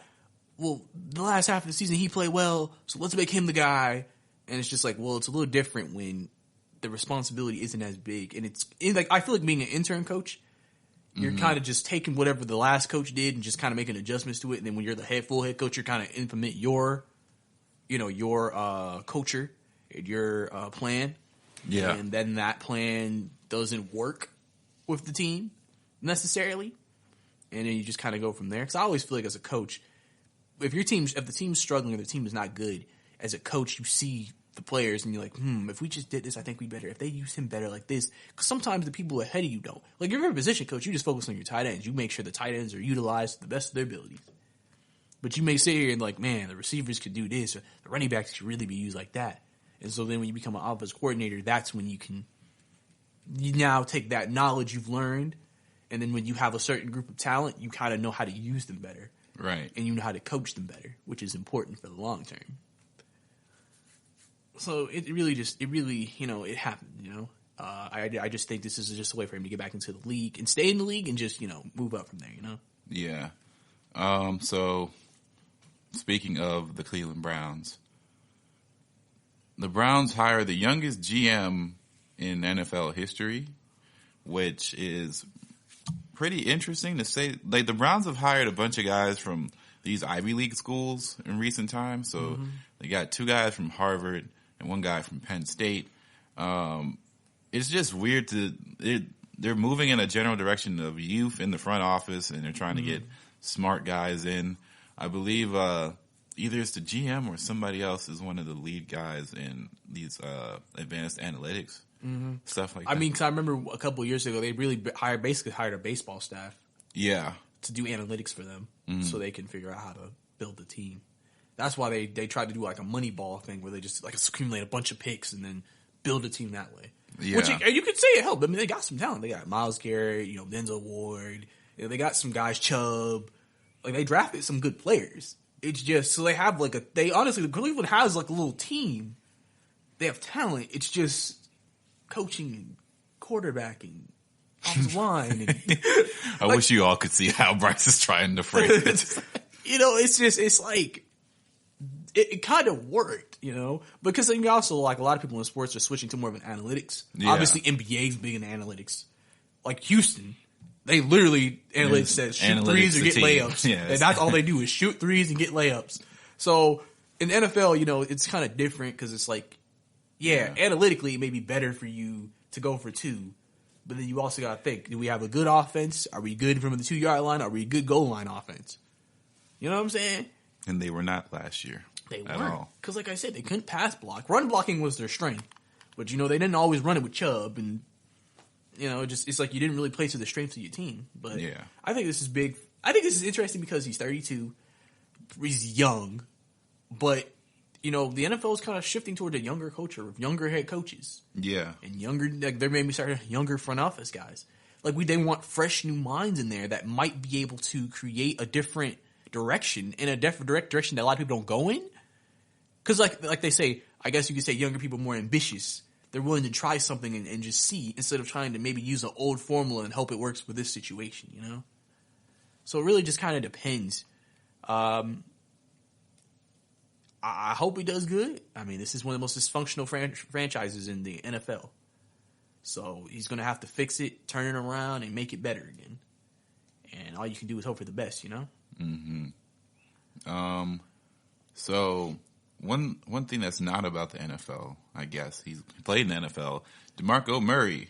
well, the last half of the season he played well, so let's make him the guy. And it's just like, well, it's a little different when the responsibility isn't as big. And it's like, I feel like being an intern coach, you're kind of just taking whatever the last coach did and just kind of making adjustments to it. And then when you're the full head coach, you're kind of implement your culture, your plan. Yeah. And then that plan doesn't work with the team necessarily. And then you just kind of go from there. Because I always feel like as a coach, if the team's struggling or the team is not good, as a coach, you see the players and you're like, if we just did this, I think we better. If they use him better like this. Because sometimes the people ahead of you don't. Like, if you're a position coach, you just focus on your tight ends. You make sure the tight ends are utilized to the best of their abilities. But you may sit here and like, man, the receivers could do this, or the running backs should really be used like that. And so then when you become an offense coordinator, that's when you now take that knowledge you've learned, and then when you have a certain group of talent, you kind of know how to use them better. Right. And you know how to coach them better, which is important for the long term. So it really, it happened, I just think this is just a way for him to get back into the league and stay in the league and just, move up from there, Yeah. So speaking of the Cleveland Browns, the Browns hire the youngest GM in NFL history, which is pretty interesting to say. Like, the Browns have hired a bunch of guys from these Ivy League schools in recent times. So they got 2 guys from Harvard and 1 guy from Penn State. It's just weird they're moving in a general direction of youth in the front office, and they're trying to get smart guys in. I believe either it's the GM or somebody else is one of the lead guys in these advanced analytics stuff like that. I mean, 'cause I remember a couple of years ago they really basically hired a baseball staff. Yeah, to do analytics for them, so they can figure out how to build the team. That's why they tried to do like a Moneyball thing where they just like accumulate a bunch of picks and then build a team that way. Yeah. Which you could say it helped. I mean, they got some talent. They got Myles Garrett, Denzel Ward. They got some guys, Chubb. Like, they drafted some good players. It's just, so they have like honestly, Cleveland has like a little team. They have talent. It's just coaching and quarterbacking, offensive line. And, I wish you all could see how Brice is trying to phrase it. It's like, it kind of worked, because I mean, also like a lot of people in sports are switching to more of an analytics. Yeah. Obviously, NBA's big in analytics. Like Houston, they literally, analytics says shoot threes or get layups. Yeah, and that's all they do is shoot threes and get layups. So in the NFL, it's kind of different because it's like, analytically it may be better for you to go for 2. But then you also got to think, do we have a good offense? Are we good from the 2-yard line? Are we a good goal line offense? You know what I'm saying? And they were not last year. They weren't. Because like I said, they couldn't pass block. Run blocking was their strength. But, they didn't always run it with Chubb. And, it's like you didn't really play to the strengths of your team. But I think this is big. I think this is interesting because he's 32. he's young, but the NFL is kind of shifting toward a younger culture with younger head coaches. Yeah, and younger, like they're maybe starting younger front office guys. Like they want fresh new minds in there that might be able to create a different direction in a direct direction that a lot of people don't go in. Because like they say, I guess you could say younger people are more ambitious. They're willing to try something and just see instead of trying to maybe use an old formula and hope it works with this situation. So it really just kind of depends. I hope he does good. I mean, this is one of the most dysfunctional franchises in the NFL. So he's going to have to fix it, turn it around, and make it better again. And all you can do is hope for the best, Mm-hmm. So one thing that's not about the NFL, I guess, he's played in the NFL, Demarco Murray,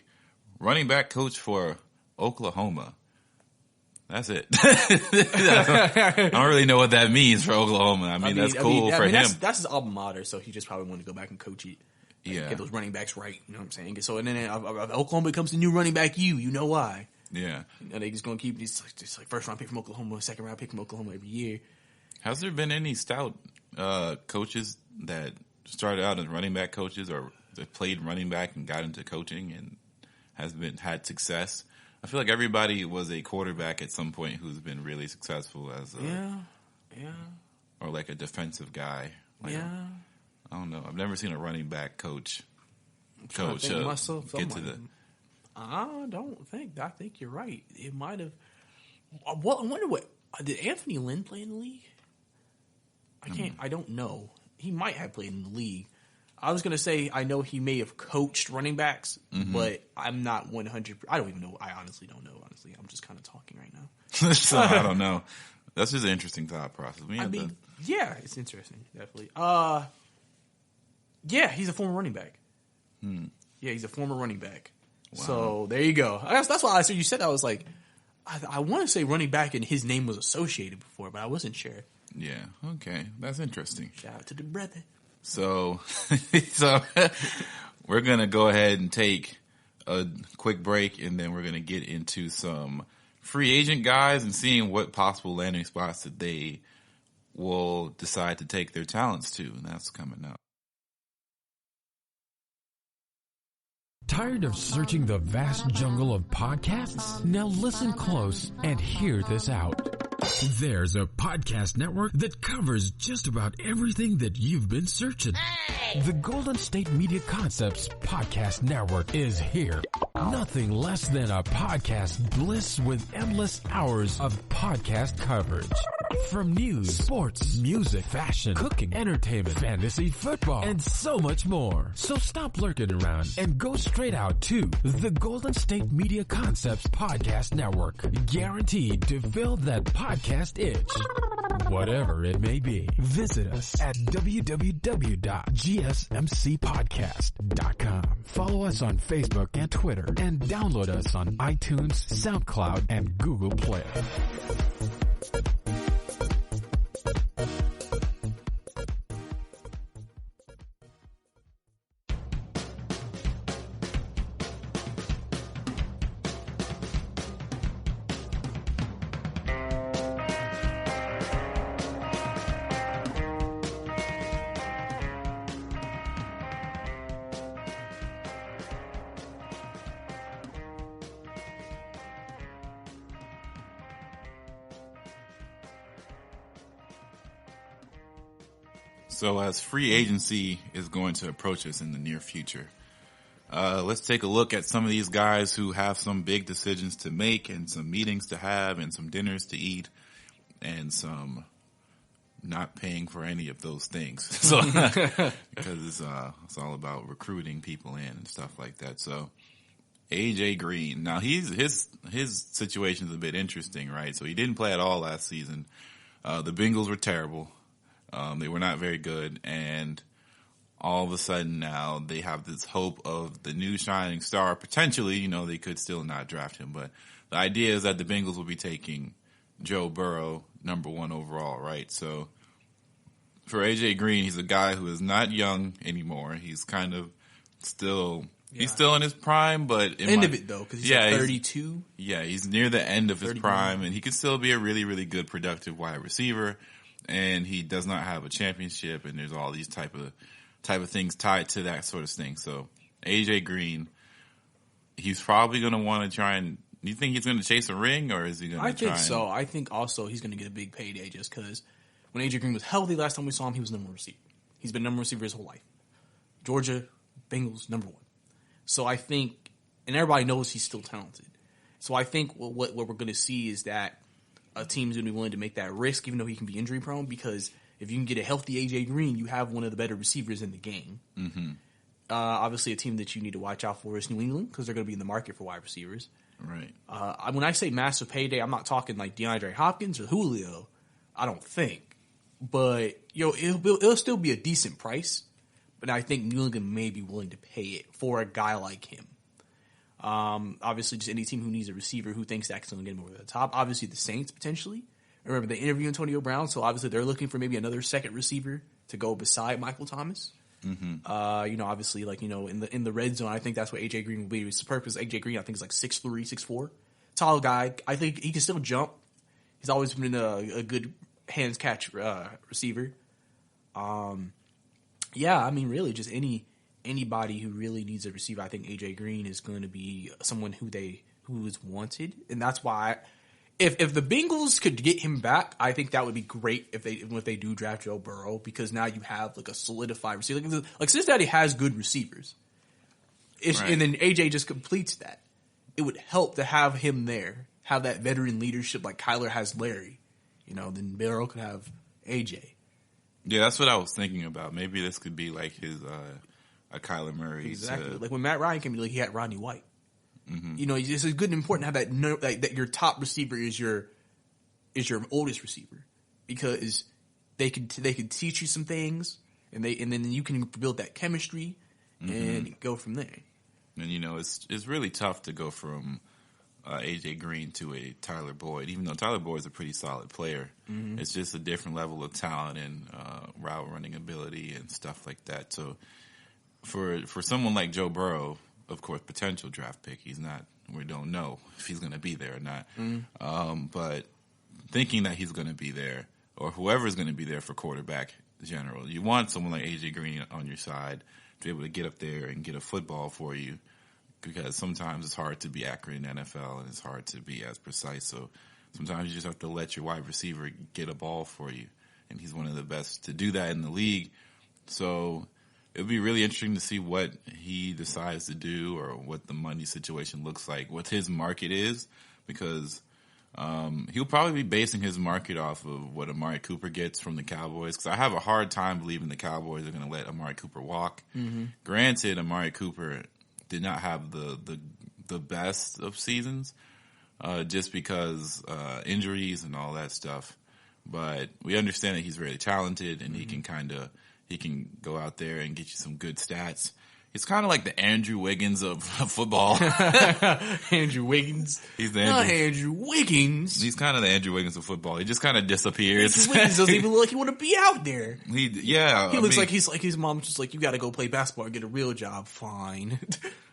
running back coach for Oklahoma. That's it. I don't really know what that means for Oklahoma. I mean that's cool for him. That's his alma mater, so he just probably wanted to go back and coach it. Get those running backs right. You know what I'm saying? So and then Oklahoma becomes the new running back. You know why? Yeah. They just gonna keep just like first round pick from Oklahoma, second round pick from Oklahoma every year. Has there been any stout coaches that started out as running back coaches or that played running back and got into coaching and had success? I feel like everybody was a quarterback at some point who's been really successful as or like a defensive guy. Like I don't know. I've never seen a running back coach get to the. I don't think. I think you're right. It might have. Well, I wonder what did Anthony Lynn play in the league? I don't know. He might have played in the league. I was gonna say I know he may have coached running backs, but I'm not 100. I don't even know. I honestly don't know. Honestly, I'm just kind of talking right now. So I don't know. That's just an interesting thought process. Yeah, it's interesting. Definitely. Yeah, he's a former running back. Yeah, he's a former running back. Wow. So there you go. That's why you said that. I was like, I want to say running back and his name was associated before, but I wasn't sure. Yeah. Okay, that's interesting. Shout out to the brother. So we're going to go ahead and take a quick break, and then we're going to get into some free agent guys and seeing what possible landing spots that they will decide to take their talents to, and that's coming up. Tired of searching the vast jungle of podcasts? Now listen close and hear this out. There's a podcast network that covers just about everything that you've been searching. Hey! The Golden State Media Concepts Podcast Network is here. Nothing less than a podcast bliss with endless hours of podcast coverage. From news, sports, music, fashion, cooking, entertainment, fantasy, football, and so much more. So stop lurking around and go straight out to the Golden State Media Concepts Podcast Network. Guaranteed to fill that podcast itch. Whatever it may be. Visit us at www.gsmcpodcast.com. Follow us on Facebook and Twitter and download us on iTunes, SoundCloud, and Google Play. So as free agency is going to approach us in the near future, let's take a look at some of these guys who have some big decisions to make and some meetings to have and some dinners to eat and some not paying for any of those things. So because it's all about recruiting people in and stuff like that. So AJ Green, now his situation is a bit interesting, right? So he didn't play at all last season. The Bengals were terrible. They were not very good, and all of a sudden now they have this hope of the new shining star. Potentially, they could still not draft him, but the idea is that the Bengals will be taking Joe Burrow, number 1 overall, right? So for AJ Green, he's a guy who is not young anymore. He's kind of still... Yeah. He's still in his prime, but... End of it, though, because he's 32. He's near the end of his prime, and he could still be a really, really good, productive wide receiver. and he does not have a championship, and there's all these type of things tied to that sort of thing. So AJ Green, he's probably going to want to try and. Do you think he's going to chase a ring, or is he going to? I think so. I think also he's going to get a big payday just because when AJ Green was healthy last time we saw him, he was number one receiver. He's been number one receiver his whole life. Georgia Bengals number one. So I think, and everybody knows he's still talented. So I think what we're going to see is that a team's going to be willing to make that risk, even though he can be injury prone, because if you can get a healthy AJ Green, you have one of the better receivers in the game. Mm-hmm. Obviously, a team that you need to watch out for is New England because they're going to be in the market for wide receivers. Right. When I say massive payday, I'm not talking like DeAndre Hopkins or Julio. I don't think, but it'll still be a decent price. But I think New England may be willing to pay it for a guy like him. Obviously, just any team who needs a receiver who thinks that's going to get him over the top. Obviously, the Saints potentially. Remember, they interviewed Antonio Brown, so obviously they're looking for maybe another second receiver to go beside Michael Thomas. Mm-hmm. Obviously, in the red zone, I think that's what AJ Green will be. His purpose, AJ Green, I think is like 6'3", 6'4", tall guy. I think he can still jump. He's always been a good hands catch receiver. Really, just anybody who really needs a receiver, I think AJ Green is going to be someone who is wanted, and that's why. If the Bengals could get him back, I think that would be great if they do draft Joe Burrow, because now you have like a solidified receiver. Like Cincinnati has good receivers, right. And then AJ just completes that. It would help to have him there, have that veteran leadership like Kyler has Larry. Then Burrow could have AJ. Yeah, that's what I was thinking about. Maybe this could be like his a Kyler Murray. Exactly. Like when Matt Ryan came in, like he had Rodney White. Mm-hmm. It's good and important to have that your top receiver is your oldest receiver, because they can teach you some things, and then you can build that chemistry and go from there. And it's really tough to go from AJ Green to a Tyler Boyd, even though Tyler Boyd is a pretty solid player. Mm-hmm. It's just a different level of talent and route running ability and stuff like that. So for someone like Joe Burrow, of course, potential draft pick. We don't know if he's going to be there or not. Mm-hmm. But thinking that he's going to be there, or whoever's going to be there for quarterback in general, you want someone like AJ Green on your side to be able to get up there and get a football for you, because sometimes it's hard to be accurate in the NFL and it's hard to be as precise. So sometimes you just have to let your wide receiver get a ball for you, and he's one of the best to do that in the league. So it would be really interesting to see what he decides to do, or what the money situation looks like, what his market is, because he'll probably be basing his market off of what Amari Cooper gets from the Cowboys, because I have a hard time believing the Cowboys are going to let Amari Cooper walk. Mm-hmm. Granted, Amari Cooper did not have the best of seasons just because injuries and all that stuff, but we understand that he's very talented, and he can go out there and get you some good stats. He's kind of like the Andrew Wiggins of football. Andrew Wiggins? Andrew Wiggins. He's kind of the Andrew Wiggins of football. He just kind of disappears. Andrew Wiggins doesn't even look like he want to be out there. He looks like his mom's just like, you got to go play basketball and get a real job. Fine.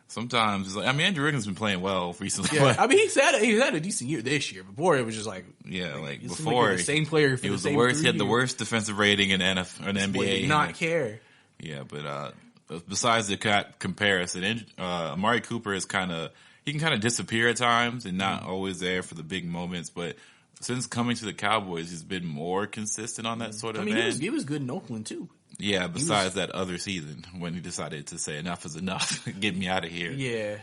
Sometimes it's like, Andrew Wiggins has been playing well recently. Yeah, he's had a decent year this year. Before it was just like, before the same player. For he was the worst. He had the worst defensive rating in NBA. Did not care. Yeah, but besides the comparison, Amari Cooper he can kind of disappear at times and not always there for the big moments. But since coming to the Cowboys, he's been more consistent on that sort of end. He was good in Oakland too. Yeah, besides that other season when he decided to say enough is enough, get me out of here. Yeah.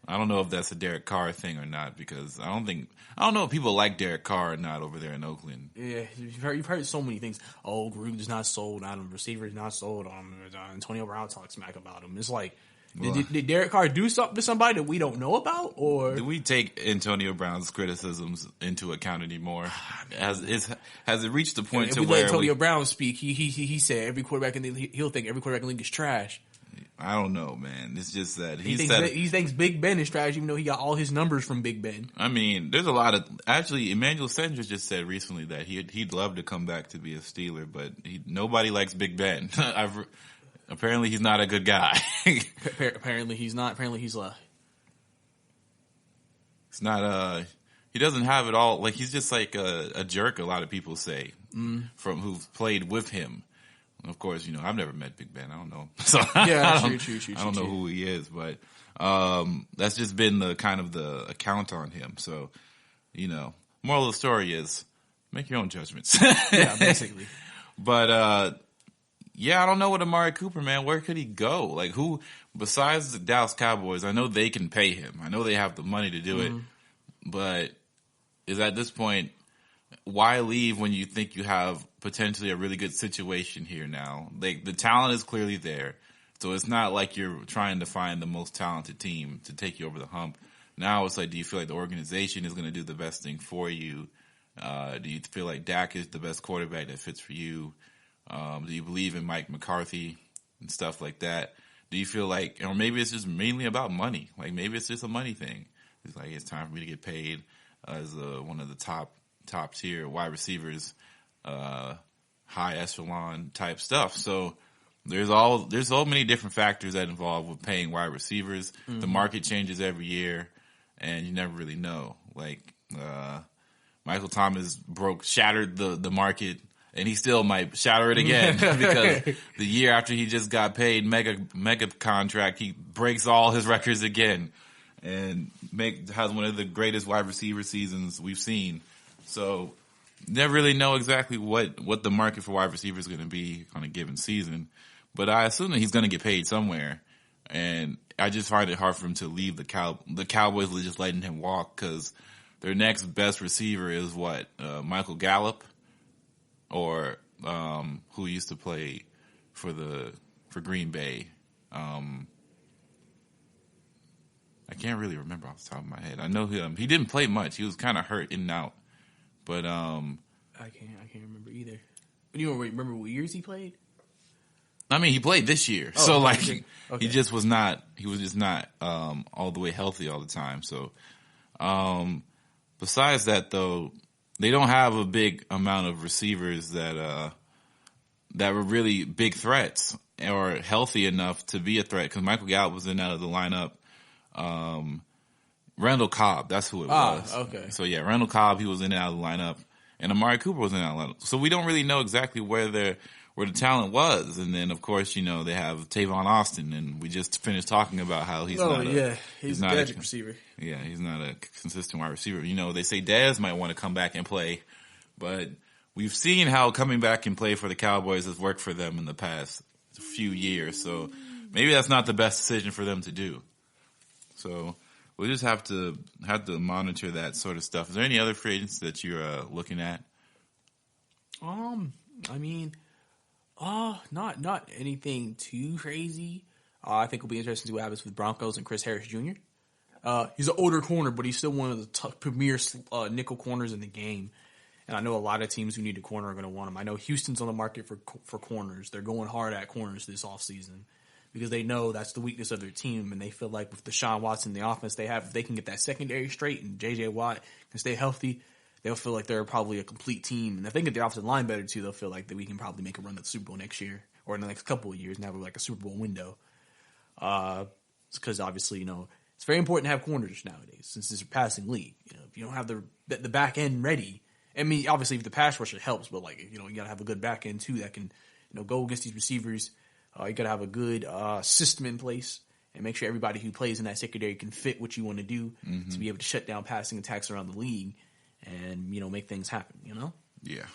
I don't know if that's a Derek Carr thing or not, because I don't know if people like Derek Carr or not over there in Oakland. Yeah, you've heard so many things. Oh, Gruden's not sold on him. Receiver's not sold on him. Antonio Brown talks smack about him. It's like, did Derek Carr do something to somebody that we don't know about? Or do we take Antonio Brown's criticisms into account anymore? Has it reached the point to where Antonio Brown speak? He said he'll think every quarterback in the league is trash. I don't know, man. It's just that he thinks Big Ben is trash, even though he got all his numbers from Big Ben. There's a lot of Emmanuel Sanders just said recently that he'd love to come back to be a Steeler, but nobody likes Big Ben. Apparently, he's not a good guy. Apparently, he's not. Apparently, he's It's not. He doesn't have it all. Like, he's just like a jerk. A lot of people say from who've played with him. Of course, I've never met Big Ben. I don't know. So Yeah, I don't know true. who he is, but that's just been the kind of the account on him. So, moral of the story is make your own judgments. Yeah, basically. But I don't know what Amari Cooper, man. Where could he go? Like, who besides the Dallas Cowboys? I know they can pay him. I know they have the money to do it. But is at this point, why leave when you think you have potentially a really good situation here now? Like, the talent is clearly there. So it's not like you're trying to find the most talented team to take you over the hump. Now it's like, do you feel like the organization is going to do the best thing for you? Do you feel like Dak is the best quarterback that fits for you? Do you believe in Mike McCarthy and stuff like that? Do you feel like, or maybe it's just mainly about money? Like, maybe it's just a money thing. It's like, it's time for me to get paid as one of the top tier wide receivers, high echelon type stuff. So there's so many different factors that involve with paying wide receivers. The market changes every year, and you never really know. Like, Michael Thomas shattered the market, and he still might shatter it again because the year after he just got paid mega contract, he breaks all his records again and has one of the greatest wide receiver seasons we've seen. So never really know exactly what the market for wide receivers is going to be on a given season. But I assume that he's going to get paid somewhere. And I just find it hard for him to leave the Cowboys just letting him walk, because their next best receiver is Michael Gallup, or who used to play for Green Bay. I can't really remember off the top of my head. I know he didn't play much. He was kind of hurt in and out. But I can't remember either. But you don't remember what years he played? I mean, he played this year, so okay. He just was not. He was just not all the way healthy all the time. So, besides that, though, they don't have a big amount of receivers that were really big threats or healthy enough to be a threat. Because Michael Gallup was in and out of the lineup. Randall Cobb, that's who it was. Okay. So yeah, Randall Cobb, he was in and out of the lineup, and Amari Cooper was in and out of the lineup. So we don't really know exactly where the talent was. And then of course, they have Tavon Austin, and we just finished talking about how he's he's a gadget receiver. Yeah, he's not a consistent wide receiver. They say Dez might want to come back and play, but we've seen how coming back and play for the Cowboys has worked for them in the past few years. So maybe that's not the best decision for them to do. So we'll just have to monitor that sort of stuff. Is there any other free agents that you're looking at? I mean, not anything too crazy. I think it'll be interesting to see what happens with Broncos and Chris Harris Jr. He's an older corner, but he's still one of the premier nickel corners in the game. And I know a lot of teams who need a corner are going to want him. I know Houston's on the market for corners. They're going hard at corners this offseason, because they know that's the weakness of their team, and they feel like with Deshaun Watson, the offense they have, if they can get that secondary straight and J.J. Watt can stay healthy, they'll feel like they're probably a complete team. And if they get their offensive line better too, they'll feel like that we can probably make a run at the Super Bowl next year or in the next couple of years and have like a Super Bowl window. Because obviously, it's very important to have corners nowadays since it's a passing league. If you don't have the back end ready, I mean, obviously if the pass rusher helps, but you got to have a good back end too that can go against these receivers. You got to have a good system in place and make sure everybody who plays in that secondary can fit what you want to do to be able to shut down passing attacks around the league and, make things happen, Yeah.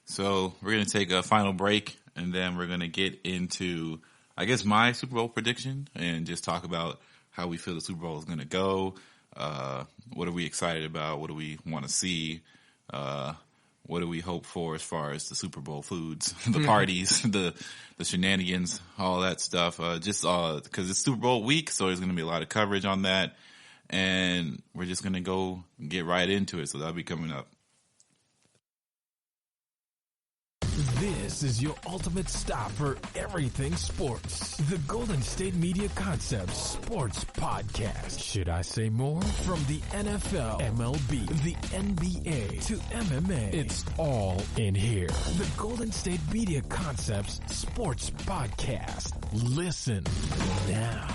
So we're going to take a final break, and then we're going to get into, I guess, my Super Bowl prediction and just talk about how we feel the Super Bowl is going to go. What are we excited about? What do we want to see? What do we hope for as far as the Super Bowl foods, the parties, the shenanigans, all that stuff? Just because it's Super Bowl week, so there's going to be a lot of coverage on that, and we're just going to go get right into it. So that'll be coming up. This is your ultimate stop for everything sports. The Golden State Media Concepts Sports Podcast. Should I say more? From the NFL, MLB, the NBA to MMA, it's all in here. The Golden State Media Concepts Sports Podcast. Listen now.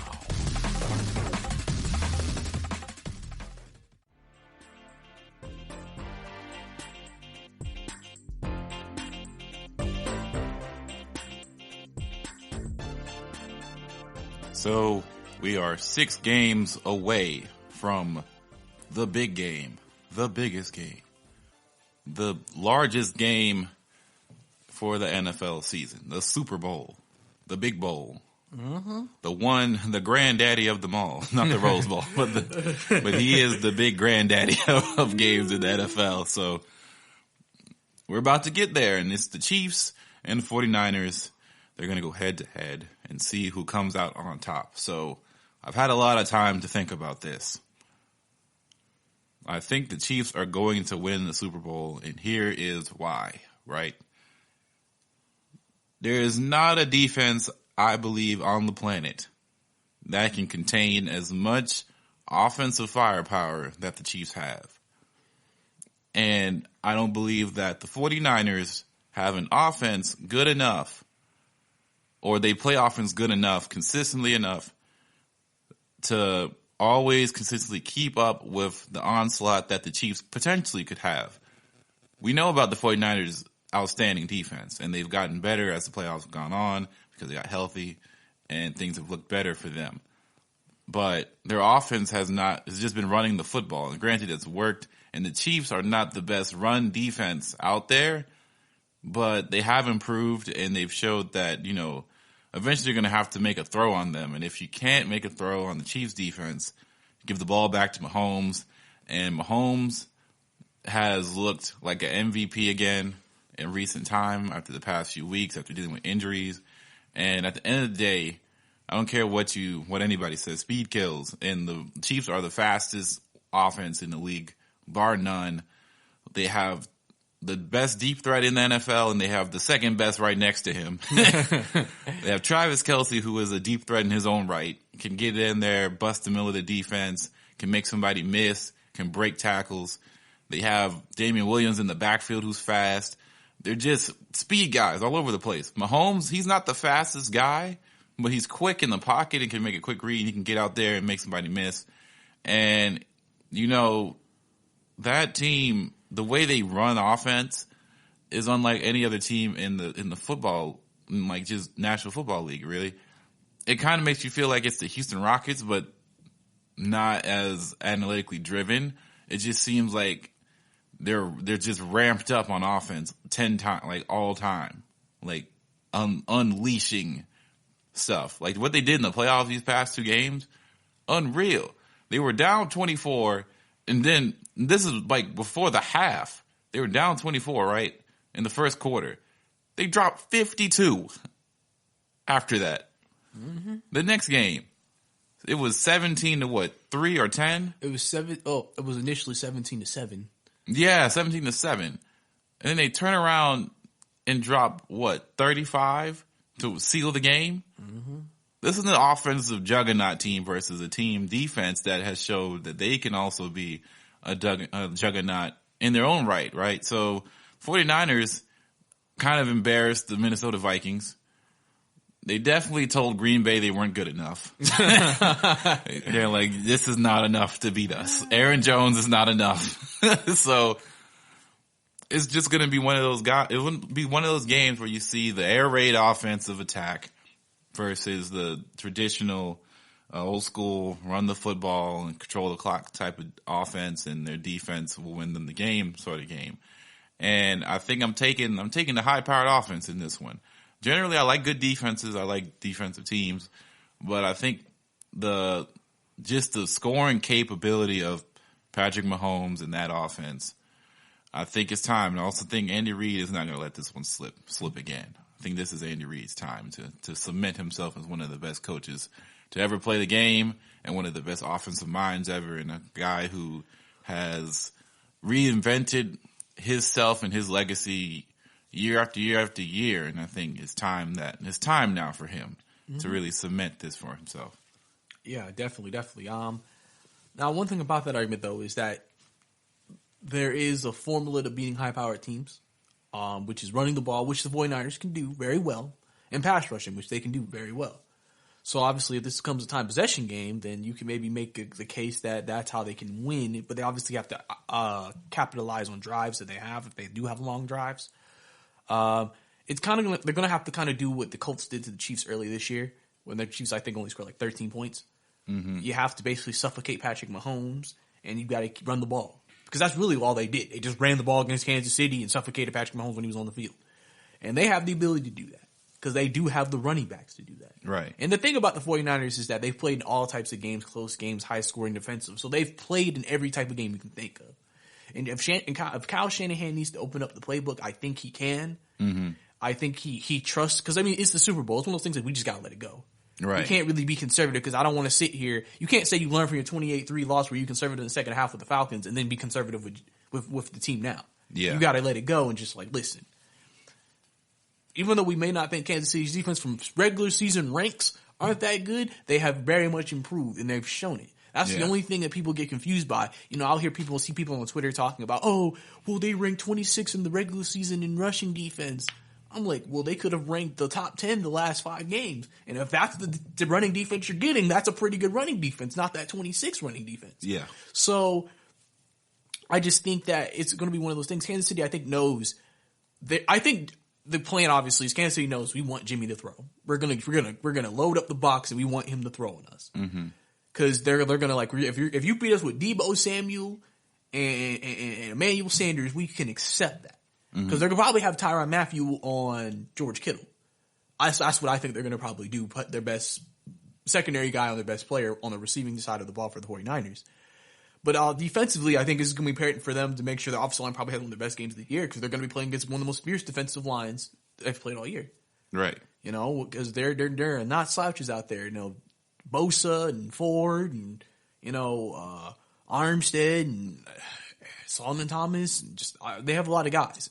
So we are 6 games away from the big game, the biggest game, the largest game for the NFL season, the Super Bowl, the Big Bowl, the granddaddy of them all, not the Rose Bowl, but he is the big granddaddy of games in the NFL. So we're about to get there, and it's the Chiefs and the 49ers. They're going to go head to head and see who comes out on top. So I've had a lot of time to think about this. I think the Chiefs are going to win the Super Bowl, and here is why, right? There is not a defense, I believe, on the planet that can contain as much offensive firepower that the Chiefs have. And I don't believe that the 49ers have an offense good enough, or they play offense good enough, consistently enough, to always consistently keep up with the onslaught that the Chiefs potentially could have. We know about the 49ers' outstanding defense, and they've gotten better as the playoffs have gone on because they got healthy and things have looked better for them. But their offense has just been running the football. And granted, it's worked, and the Chiefs are not the best run defense out there, but they have improved, and they've showed that, eventually you're going to have to make a throw on them. And if you can't make a throw on the Chiefs defense, give the ball back to Mahomes. And Mahomes has looked like an MVP again in recent time after the past few weeks, after dealing with injuries. And at the end of the day, I don't care what anybody says, speed kills. And the Chiefs are the fastest offense in the league, bar none. They have the best deep threat in the NFL, and they have the second best right next to him. They have Travis Kelce, who is a deep threat in his own right, can get in there, bust the middle of the defense, can make somebody miss, can break tackles. They have Damian Williams in the backfield, who's fast. They're just speed guys all over the place. Mahomes, he's not the fastest guy, but he's quick in the pocket and can make a quick read. He can get out there and make somebody miss. And, that team, the way they run offense is unlike any other team in the football, like just National Football League, really. It kind of makes you feel like it's the Houston Rockets, but not as analytically driven. It just seems like they're just ramped up on offense 10 times, like all time, like unleashing stuff. Like what they did in the playoffs these past 2 games, unreal. They were down 24, and then this is like before the half. They were down 24, right, in the first quarter. They dropped 52 after that. Mm-hmm. The next game, it was 17 to what, 3 or 10? It was 7. Oh, it was initially 17-7. Yeah, 17-7. And then they turn around and drop, 35 to seal the game? Mm-hmm. This is an offensive juggernaut team versus a team defense that has showed that they can also be a juggernaut in their own right? So 49ers kind of embarrassed the Minnesota Vikings. They definitely told Green Bay they weren't good enough. They're like, this is not enough to beat us. Aaron Jones is not enough. So it's just going to be one of those guys. It wouldn't be one of those games where you see the air raid offensive attack versus the traditional old school run the football and control the clock type of offense, and their defense will win them the game sort of game. And I think I'm taking the high powered offense in this one. Generally, I like good defenses. I like defensive teams, but I think the scoring capability of Patrick Mahomes and that offense, I think it's time. And I also think Andy Reid is not going to let this one slip again. I think this is Andy Reid's time to cement himself as one of the best coaches to ever play the game and one of the best offensive minds ever, and a guy who has reinvented himself and his legacy year after year after year. And I think it's time now for him to really cement this for himself. Yeah, definitely. Now, one thing about that argument, though, is that there is a formula to beating high-powered teams, which is running the ball, which the 49ers can do very well, and pass rushing, which they can do very well. So obviously, if this becomes a time possession game, then you can maybe make the case that that's how they can win. But they obviously have to capitalize on drives that they have if they do have long drives. It's kind of they're going to have to kind of do what the Colts did to the Chiefs early this year, when the Chiefs, I think, only scored like 13 points. Mm-hmm. You have to basically suffocate Patrick Mahomes, and you got to run the ball. Because that's really all they did. They just ran the ball against Kansas City and suffocated Patrick Mahomes when he was on the field. And they have the ability to do that. Because they do have the running backs to do that. Right. And the thing about the 49ers is that they've played in all types of games, close games, high-scoring, defensive. So they've played in every type of game you can think of. And if Kyle Shanahan needs to open up the playbook, I think he can. Mm-hmm. I think he trusts – because, I mean, it's the Super Bowl. It's one of those things that we just got to let it go. Right. You can't really be conservative because I don't want to sit here – you can't say you learned from your 28-3 loss where you conservative in the second half with the Falcons and then be conservative with the team now. Yeah. You got to let it go and just like, listen. Even though we may not think Kansas City's defense from regular season ranks aren't that good, they have very much improved, and they've shown it. That's the only thing that people get confused by. You know, I'll see people on Twitter talking about, oh, well, they ranked 26 in the regular season in rushing defense. I'm like, well, they could have ranked the top 10 the last 5 games. And if that's the running defense you're getting, that's a pretty good running defense, not that 26 running defense. Yeah. So I just think that it's going to be one of those things. Kansas City, I think, knows that. I think the plan obviously is Kansas City knows we want Jimmy to throw. We're gonna load up the box and we want him to throw on us. Because they're gonna like if you beat us with Deebo Samuel and Emmanuel Sanders, we can accept that. Because they're gonna probably have Tyrann Mathieu on George Kittle. That's what I think they're gonna probably do. Put their best secondary guy on their best player on the receiving side of the ball for the 49ers. But defensively, I think this is going to be important for them to make sure the offensive line probably has one of their best games of the year because they're going to be playing against one of the most fierce defensive lines they've played all year. Right. You know, because they're not slouches out there. You know, Bosa and Ford and, you know, Armstead and Solomon Thomas. And just they have a lot of guys.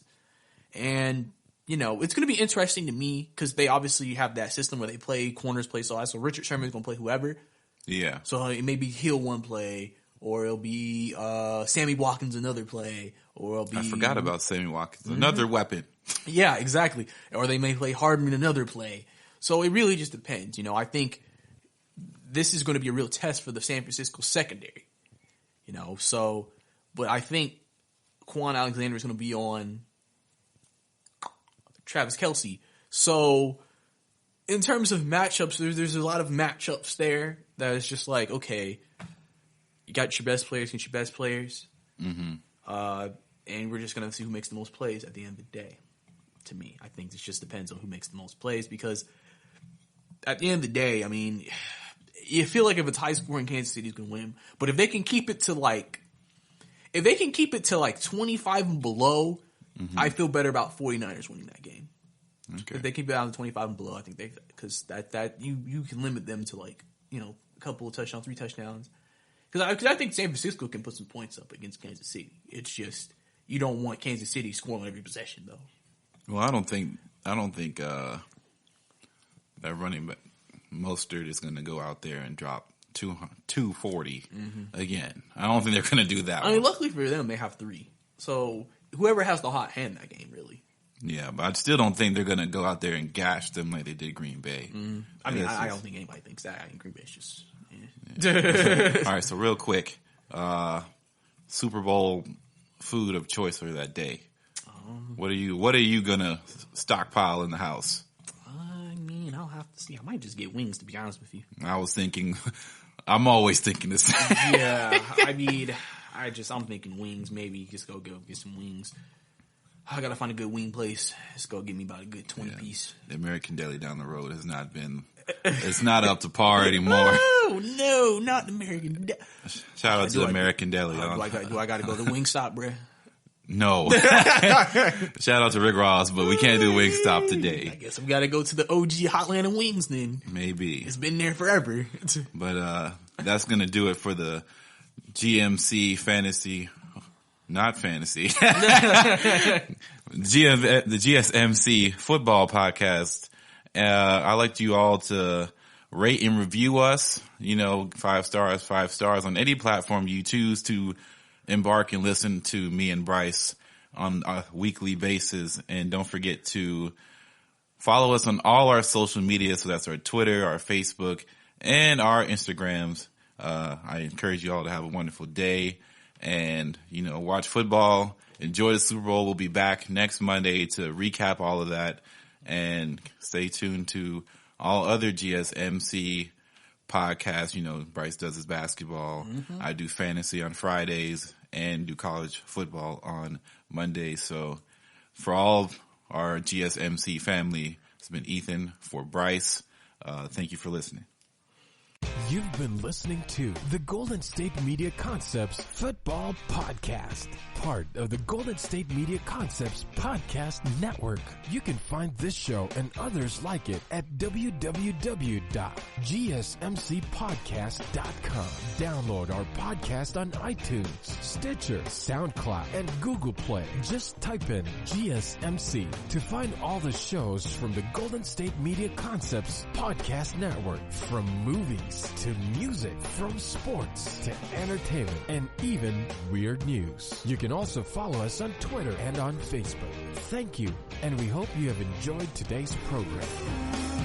And, you know, it's going to be interesting to me because they obviously have that system where they play corners, play so So Richard Sherman's going to play whoever. Yeah. So it may be Hill one play. Or it'll be Sammy Watkins another play, or it'll be... I forgot about Sammy Watkins, another weapon. Yeah, exactly. Or they may play Hardman another play. So it really just depends. You know, I think this is going to be a real test for the San Francisco secondary. You know, so... But I think Quan Alexander is going to be on Travis Kelce. So in terms of matchups, there's a lot of matchups there that is just like, okay... You got your best players against your best players. Mm-hmm. And we're just going to see who makes the most plays at the end of the day. To me, I think it just depends on who makes the most plays because at the end of the day, I mean, you feel like if it's high scoring, Kansas City's going to win. But if they can keep it to like 25 and below, I feel better about 49ers winning that game. Okay. If they keep it down to 25 and below, I think because that you can limit them to like, you know, a couple of touchdowns, 3 touchdowns. Because I think San Francisco can put some points up against Kansas City. It's just you don't want Kansas City scoring on every possession, though. Well, I don't think that running back Mostert is going to go out there and drop 240 again. I don't think they're going to do that. I mean, luckily for them, they have 3. So whoever has the hot hand that game, really. Yeah, but I still don't think they're going to go out there and gash them like they did Green Bay. I mean, I don't think anybody thinks that. I mean, Green Bay's just. All right, so real quick, Super Bowl food of choice for that day. What are you gonna stockpile in the house? I mean, I'll have to see. I might just get wings, to be honest with you. I'm always thinking this. Yeah, I mean, I'm thinking wings. Maybe just go get some wings. I gotta find a good wing place. Just go get me about a good 20 piece. The American Deli down the road has not been. It's not up to par anymore. No, not the American Deli. Shout out to the American Deli. Do I got to go to Wingstop, bruh? No. Shout out to Rick Ross, but we can't do Wingstop today. I guess we got to go to the OG Hotland and Wings then. Maybe. It's been there forever. But that's going to do it for the GMC fantasy. Not fantasy. The GSMC football podcast. I'd like you all to rate and review us, 5 stars on any platform you choose to embark and listen to me and Brice on a weekly basis. And don't forget to follow us on all our social media. So that's our Twitter, our Facebook, and our Instagrams. I encourage you all to have a wonderful day and, watch football. Enjoy the Super Bowl. We'll be back next Monday to recap all of that. And stay tuned to all other GSMC podcasts. You know, Brice does his basketball. Mm-hmm. I do fantasy on Fridays and do college football on Mondays. So for all our GSMC family, it's been Ethan for Brice. Thank you for listening. You've been listening to the Golden State Media Concepts Football Podcast, part of the Golden State Media Concepts Podcast Network. You can find this show and others like it at www.gsmcpodcast.com. Download our podcast on iTunes, Stitcher, SoundCloud, and Google Play. Just type in GSMC to find all the shows from the Golden State Media Concepts Podcast Network, from movies to music, from sports to entertainment, and even weird news. You can also follow us on Twitter and on Facebook. Thank you, and we hope you have enjoyed today's program.